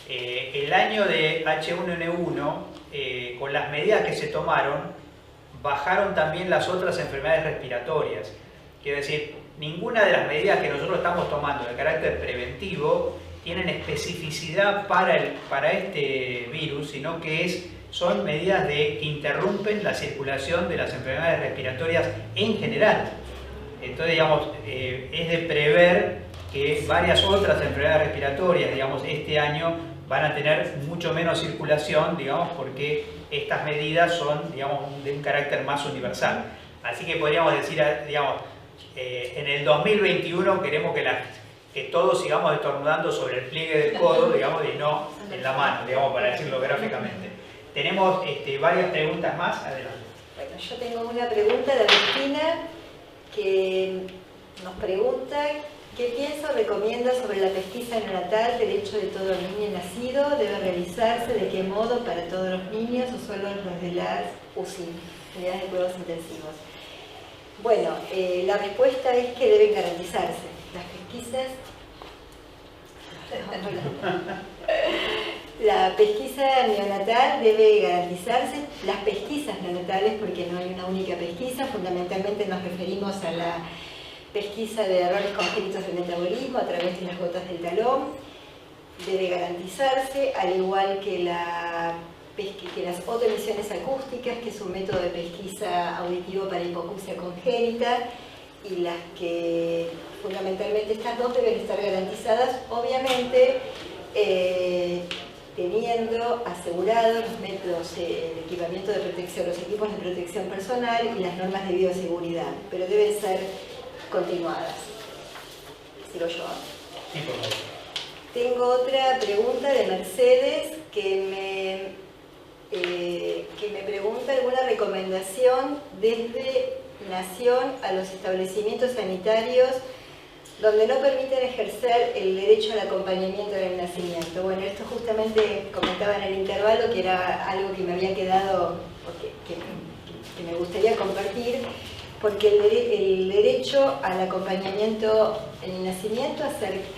El año de H1N1, con las medidas que se tomaron, bajaron también las otras enfermedades respiratorias. Quiero decir, ninguna de las medidas que nosotros estamos tomando de carácter preventivo tienen especificidad para este virus, sino que son medidas que interrumpen la circulación de las enfermedades respiratorias en general. Entonces, digamos, es de prever que varias otras enfermedades respiratorias, digamos, este año van a tener mucho menos circulación, digamos, porque estas medidas son, digamos, de un carácter más universal. Así que podríamos decir, digamos, en el 2021 queremos que todos sigamos estornudando sobre el pliegue del codo, digamos, y no en la mano, digamos, para decirlo gráficamente. Tenemos varias preguntas más. Adelante. Bueno, yo tengo una pregunta de Cristina que nos pregunta ¿qué piensa o recomienda sobre la pesquisa neonatal, derecho de todo niño nacido? ¿Debe realizarse? ¿De qué modo para todos los niños o solo los de las UCI, unidades de cuidados intensivos? Bueno, la respuesta es que deben garantizarse. Las pesquisas... La pesquisa neonatal debe garantizarse. Las pesquisas neonatales, porque no hay una única pesquisa, fundamentalmente nos referimos a la pesquisa de errores congénitos del metabolismo a través de las gotas del talón, debe garantizarse, al igual que la que las otoemisiones acústicas, que es un método de pesquisa auditivo para hipoacusia congénita, y las que fundamentalmente estas dos deben estar garantizadas, obviamente teniendo asegurados los métodos, el equipamiento de protección, los equipos de protección personal y las normas de bioseguridad, pero deben ser continuadas. Sigo yo. Sí, por favor. Tengo otra pregunta de Mercedes que me pregunta alguna recomendación desde Nación a los establecimientos sanitarios donde no permiten ejercer el derecho al acompañamiento en el nacimiento. Bueno, esto justamente comentaba en el intervalo, que era algo que me había quedado, que me gustaría compartir, porque el derecho al acompañamiento en el nacimiento,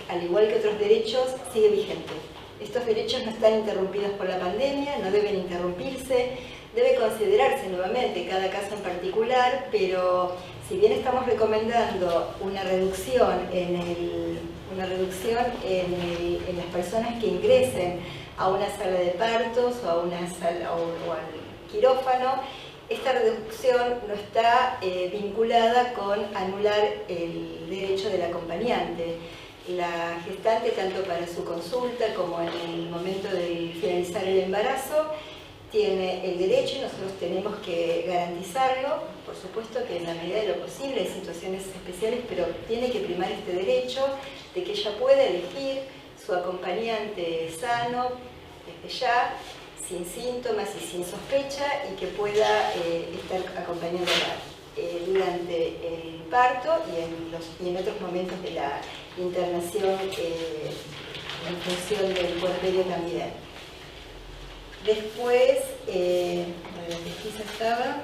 al igual que otros derechos, sigue vigente. Estos derechos no están interrumpidos por la pandemia, no deben interrumpirse, debe considerarse nuevamente cada caso en particular, pero si bien estamos recomendando una reducción en las personas que ingresen a una sala de partos o a una sala o al quirófano, esta reducción no está vinculada con anular el derecho del acompañante. La gestante, tanto para su consulta como en el momento de finalizar el embarazo, tiene el derecho y nosotros tenemos que garantizarlo. Por supuesto que en la medida de lo posible hay situaciones especiales, pero tiene que primar este derecho de que ella pueda elegir su acompañante sano desde ya, sin síntomas y sin sospecha, y que pueda estar acompañándola durante el parto y en otros momentos de la internación en función del puerperio también. Después, la pesquisa estaba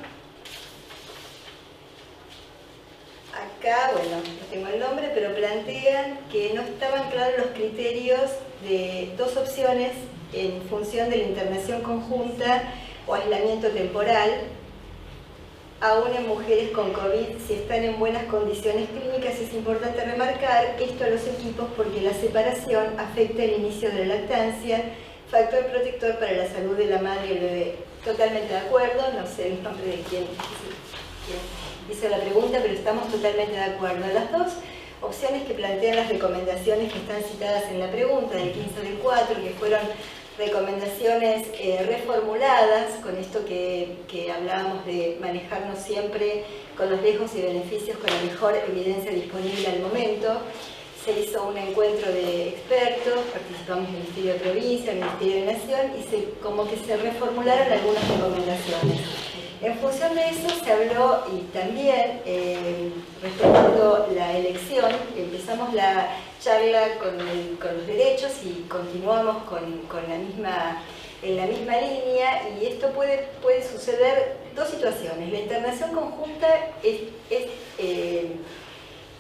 acá, bueno, no tengo el nombre, pero plantean que no estaban claros los criterios de dos opciones en función de la internación conjunta o aislamiento temporal, aún en mujeres con COVID, si están en buenas condiciones clínicas. Es importante remarcar esto a los equipos porque la separación afecta el inicio de la lactancia, factor protector para la salud de la madre y el bebé. Totalmente de acuerdo, no sé el nombre de quién hizo la pregunta, pero estamos totalmente de acuerdo. Las dos opciones que plantean las recomendaciones que están citadas en la pregunta del 15/4, que fueron recomendaciones reformuladas, con esto que hablábamos de manejarnos siempre con los riesgos y beneficios, con la mejor evidencia disponible al momento. Se hizo un encuentro de expertos, participamos el Ministerio de Provincia, el Ministerio de Nación, y como que se reformularon algunas recomendaciones. En función de eso se habló, y también respetando la elección, empezamos la charla con los derechos y continuamos en la misma línea, y esto puede suceder dos situaciones. La internación conjunta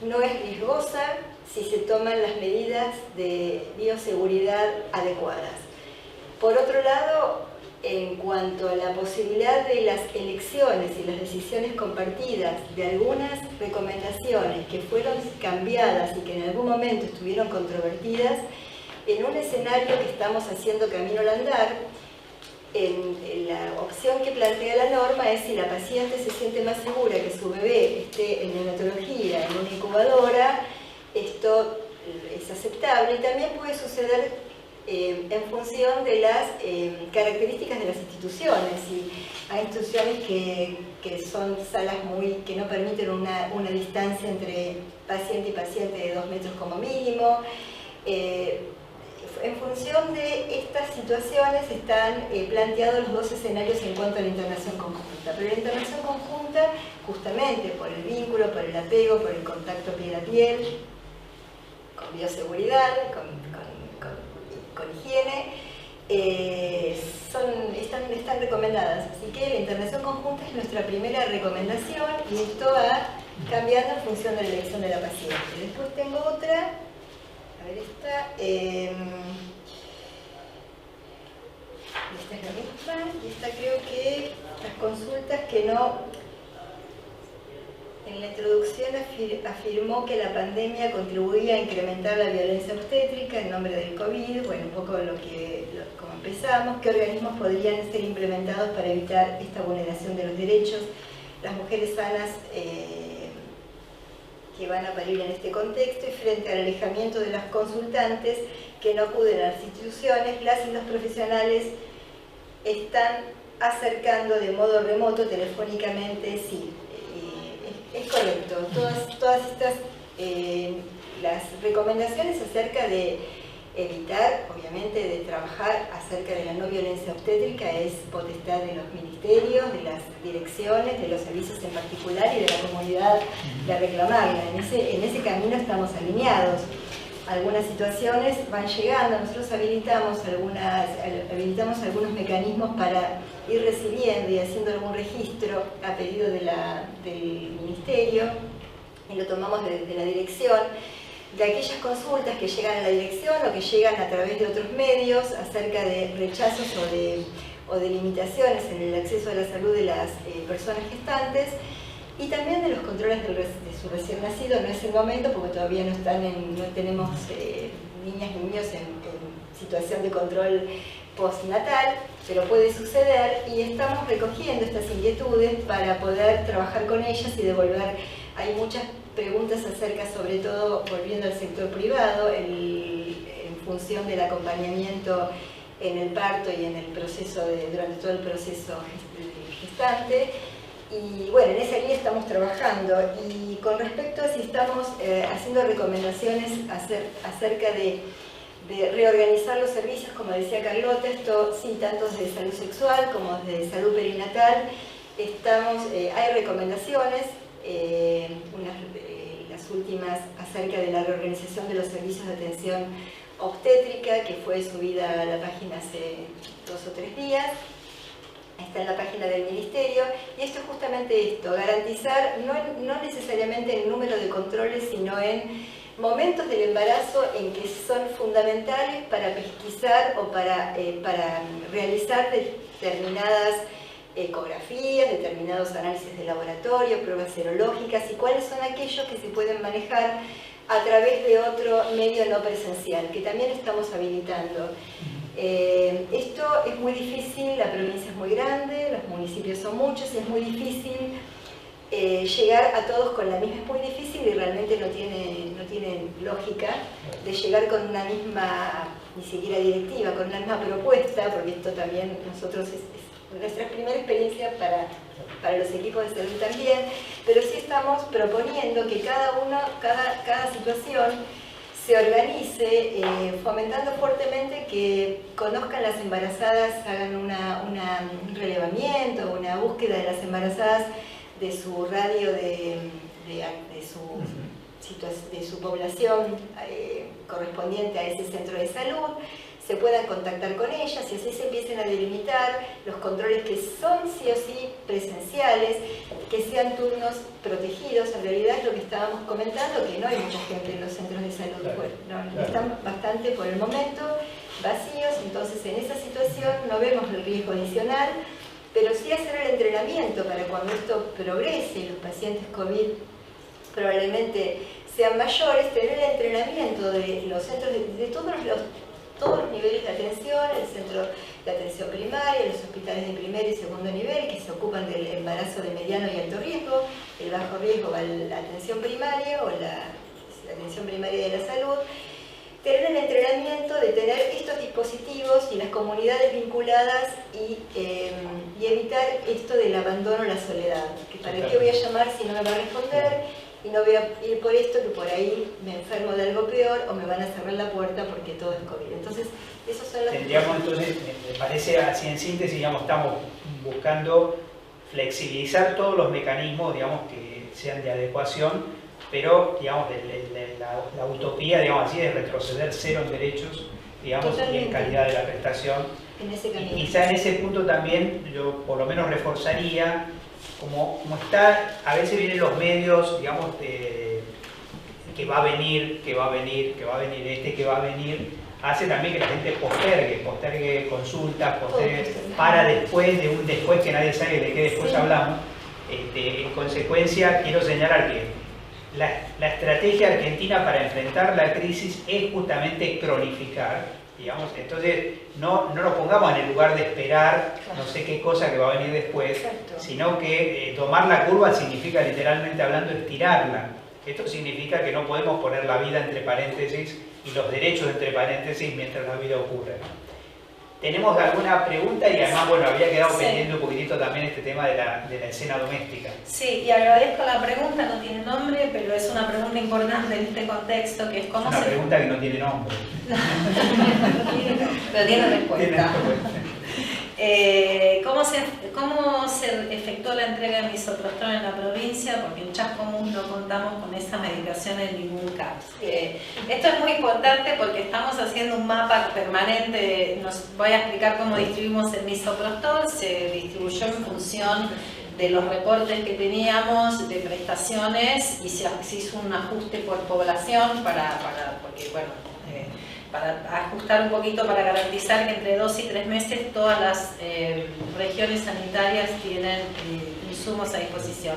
no es riesgosa si se toman las medidas de bioseguridad adecuadas. Por otro lado, en cuanto a la posibilidad de las elecciones y las decisiones compartidas de algunas recomendaciones que fueron cambiadas y que en algún momento estuvieron controvertidas, en un escenario que estamos haciendo camino al andar, la opción que plantea la norma es si la paciente se siente más segura que su bebé esté en neonatología, en una incubadora, esto es aceptable, y también puede suceder en función de las características de las instituciones. Y hay instituciones que son salas que no permiten una distancia entre paciente y paciente de 2 metros como mínimo. En función de estas situaciones están planteados los dos escenarios en cuanto a la internación conjunta. Pero la internación conjunta, justamente por el vínculo, por el apego, por el contacto piel a piel, con bioseguridad, con higiene, están recomendadas. Así que la internación conjunta es nuestra primera recomendación, y esto va cambiando en función de la elección de la paciente. Después tengo otra. A ver, esta es la misma, y esta creo que las consultas que no En la introducción afirmó que la pandemia contribuía a incrementar la violencia obstétrica en nombre del COVID, bueno, un poco como empezamos, qué organismos podrían ser implementados para evitar esta vulneración de los derechos. Las mujeres sanas que van a parir en este contexto y frente al alejamiento de las consultantes que no acuden a las instituciones, las y los profesionales están acercando de modo remoto, telefónicamente, sí, es correcto. Todas estas, las recomendaciones acerca de evitar, obviamente, de trabajar acerca de la no violencia obstétrica es potestad de los ministerios, de las direcciones, de los servicios en particular y de la comunidad de reclamarla. En ese camino estamos alineados. Algunas situaciones van llegando, nosotros habilitamos algunos mecanismos para ir recibiendo y haciendo algún registro a pedido del ministerio y lo tomamos de la dirección, de aquellas consultas que llegan a la dirección o que llegan a través de otros medios acerca de rechazos o de limitaciones en el acceso a la salud de las personas gestantes y también de los controles de su recién nacido. No es el momento porque todavía no tenemos niñas ni niños en situación de control postnatal, pero puede suceder y estamos recogiendo estas inquietudes para poder trabajar con ellas y devolver. Hay muchas preguntas acerca, sobre todo volviendo al sector privado, en función del acompañamiento en el parto y en el proceso durante todo el proceso gestante. Y bueno, en esa línea estamos trabajando. Y con respecto a si estamos haciendo recomendaciones acerca de reorganizar los servicios, como decía Carlota, esto sí, tanto de salud sexual como de salud perinatal, hay recomendaciones, las últimas acerca de la reorganización de los servicios de atención obstétrica, que fue subida a la página hace 2 o 3 días. Está en la página del Ministerio, y esto es justamente esto, garantizar no necesariamente el número de controles, sino en momentos del embarazo en que son fundamentales para pesquisar o para realizar determinadas ecografías, determinados análisis de laboratorio, pruebas serológicas, y cuáles son aquellos que se pueden manejar a través de otro medio no presencial, que también estamos habilitando. Esto es muy difícil, la provincia es muy grande, los municipios son muchos y es muy difícil llegar a todos con la misma, es muy difícil y realmente no tiene lógica de llegar con una misma, ni siquiera directiva, con una misma propuesta, porque esto también nosotros es nuestra primera experiencia para los equipos de salud también, pero sí estamos proponiendo que cada situación se organice, fomentando fuertemente que conozcan las embarazadas, hagan un relevamiento, una búsqueda de las embarazadas de su radio, de su población correspondiente a ese centro de salud, se puedan contactar con ellas y así se empiecen a delimitar los controles que son sí o sí presenciales, que sean turnos protegidos. En realidad es lo que estábamos comentando, que no hay mucha gente en los centros de salud, están bastante por el momento vacíos, entonces en esa situación no vemos el riesgo adicional, pero sí hacer el entrenamiento para cuando esto progrese y los pacientes COVID probablemente sean mayores, tener el entrenamiento de los centros de todos los niveles de atención, el centro de atención primaria, los hospitales de primer y segundo nivel que se ocupan del embarazo de mediano y alto riesgo, el bajo riesgo va a la atención primaria o la atención primaria de la salud, tener el entrenamiento de tener estos dispositivos y las comunidades vinculadas y evitar esto del abandono o la soledad, que para qué voy a llamar si no me va a responder, y no voy a ir por esto, que por ahí me enfermo de algo peor o me van a cerrar la puerta porque todo es COVID. Entonces, esos son los... Tendríamos entonces, me parece así en síntesis, digamos, estamos buscando flexibilizar todos los mecanismos, digamos, que sean de adecuación, pero, digamos, la utopía, digamos así, de retroceder cero en derechos, digamos, y en calidad de la prestación. En ese camino. Y quizá en ese punto también, yo por lo menos reforzaría, como está, a veces vienen los medios, digamos, que va a venir, hace también que la gente postergue consultas, para después, de un después que nadie sabe de qué después hablamos. En consecuencia, quiero señalar que la estrategia argentina para enfrentar la crisis es justamente cronificar, digamos. Entonces no nos pongamos en el lugar de esperar no sé qué cosa que va a venir después, sino que tomar la curva significa, literalmente hablando, estirarla. Esto significa que no podemos poner la vida entre paréntesis y los derechos entre paréntesis mientras la vida ocurre. ¿Tenemos alguna pregunta? Y además, bueno, había quedado pendiente un poquitito también este tema de la escena doméstica. Sí, y agradezco la pregunta, no tiene nombre, pero es una pregunta importante en este contexto, que es cómo una pregunta que no tiene nombre. Pero tiene respuesta. ¿Cómo se efectuó la entrega de misoprostol en la provincia? Porque en Chascomús no contamos con esa medicación en ningún caso. Esto es muy importante porque estamos haciendo un mapa permanente. Voy a explicar cómo distribuimos el misoprostol. Se distribuyó en función de los reportes que teníamos de prestaciones y se hizo un ajuste por población porque, bueno, para ajustar un poquito, para garantizar que entre 2 y 3 meses todas las regiones sanitarias tienen insumos a disposición.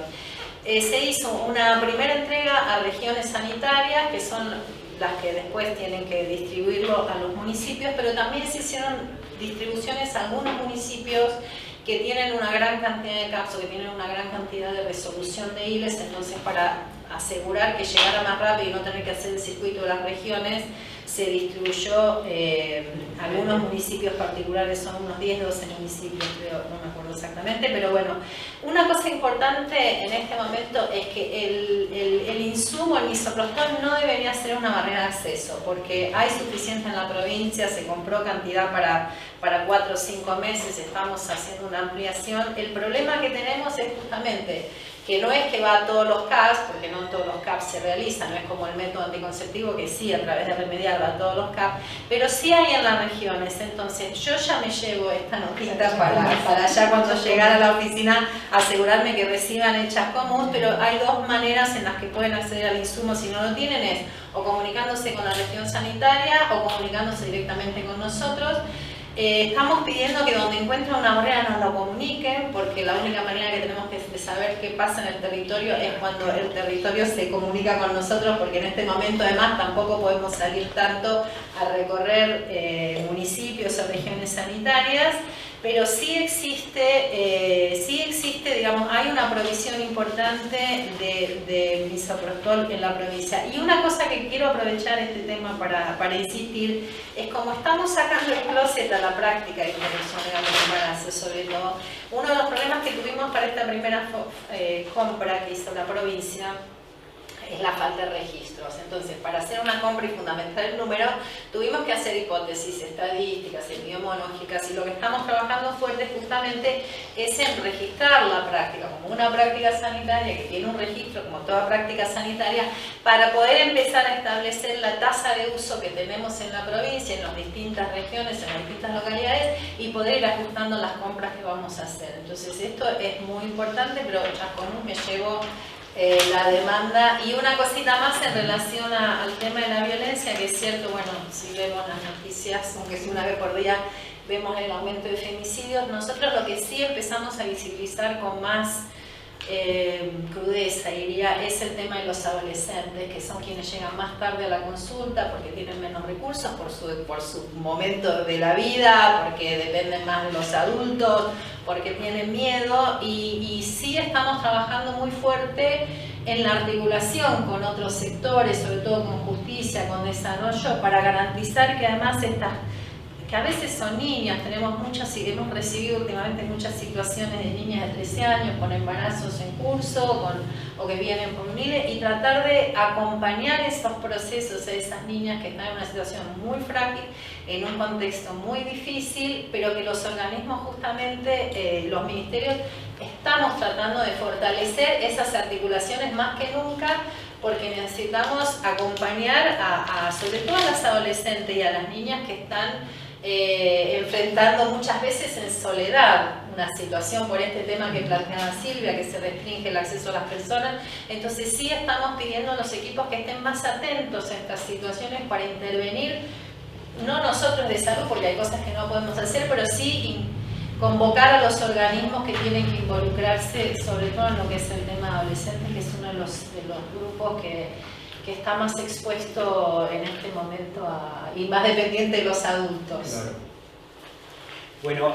Se hizo una primera entrega a regiones sanitarias, que son las que después tienen que distribuirlo a los municipios, pero también se hicieron distribuciones a algunos municipios que tienen una gran cantidad de casos, que tienen una gran cantidad de resolución de ILES, entonces para asegurar que llegara más rápido y no tener que hacer el circuito de las regiones, se distribuyó algunos municipios particulares, son unos 10, 12 municipios, creo, no me acuerdo exactamente, pero bueno, una cosa importante en este momento es que el insumo, el misoprostol, no debería ser una barrera de acceso, porque hay suficiente en la provincia, se compró cantidad para 4 o 5 meses, estamos haciendo una ampliación. El problema que tenemos es justamente que no es que va a todos los CAPs, porque no todos los CAPs se realizan, no es como el método anticonceptivo que sí, a través de Remediar va a todos los CAPs, pero sí hay en las regiones. Entonces yo ya me llevo esta notita para ya cuando llegar a la oficina asegurarme que reciban el Chascomús, pero hay dos maneras en las que pueden acceder al insumo si no lo tienen, es o comunicándose con la región sanitaria o comunicándose directamente con nosotros. Estamos pidiendo que donde encuentren una barrera nos lo comuniquen, porque la única manera que tenemos de saber qué pasa en el territorio es cuando el territorio se comunica con nosotros, porque en este momento además tampoco podemos salir tanto a recorrer municipios o regiones sanitarias, pero sí existe, digamos, hay una provisión importante de misoprostol en la provincia. Y una cosa que quiero aprovechar este tema para insistir, es como estamos sacando el closet a la práctica de interrupción legal del embarazo, sobre todo, uno de los problemas que tuvimos para esta primera compra que hizo la provincia es la falta de registros. Entonces, para hacer una compra y fundamentar el número, tuvimos que hacer hipótesis estadísticas, epidemiológicas, y lo que estamos trabajando fuerte justamente es en registrar la práctica como una práctica sanitaria que tiene un registro como toda práctica sanitaria, para poder empezar a establecer la tasa de uso que tenemos en la provincia, en las distintas regiones, en las distintas localidades, y poder ir ajustando las compras que vamos a hacer. Entonces esto es muy importante, pero Chascomús me llevo la demanda. Y una cosita más en relación al tema de la violencia, que es cierto, bueno, si vemos las noticias, aunque es una vez por día, vemos el aumento de femicidios. Nosotros lo que sí empezamos a visibilizar con más crudeza, diría, es el tema de los adolescentes, que son quienes llegan más tarde a la consulta porque tienen menos recursos por su momento de la vida, porque dependen más de los adultos, porque tienen miedo, y sí estamos trabajando muy fuerte en la articulación con otros sectores, sobre todo con justicia, con desarrollo, para garantizar que además que a veces son niñas, hemos recibido últimamente muchas situaciones de niñas de 13 años con embarazos en curso o que vienen por unir, y tratar de acompañar esos procesos a esas niñas que están en una situación muy frágil, en un contexto muy difícil, pero que los organismos, justamente los ministerios, estamos tratando de fortalecer esas articulaciones más que nunca, porque necesitamos acompañar sobre todo a las adolescentes y a las niñas que están enfrentando muchas veces en soledad una situación por este tema que planteaba Silvia, que se restringe el acceso a las personas. Entonces sí estamos pidiendo a los equipos que estén más atentos a estas situaciones para intervenir, no nosotros de salud, porque hay cosas que no podemos hacer, pero sí convocar a los organismos que tienen que involucrarse, sobre todo en lo que es el tema de adolescentes, que es uno de los grupos que está más expuesto en este momento y más dependiente de los adultos. Claro. Bueno,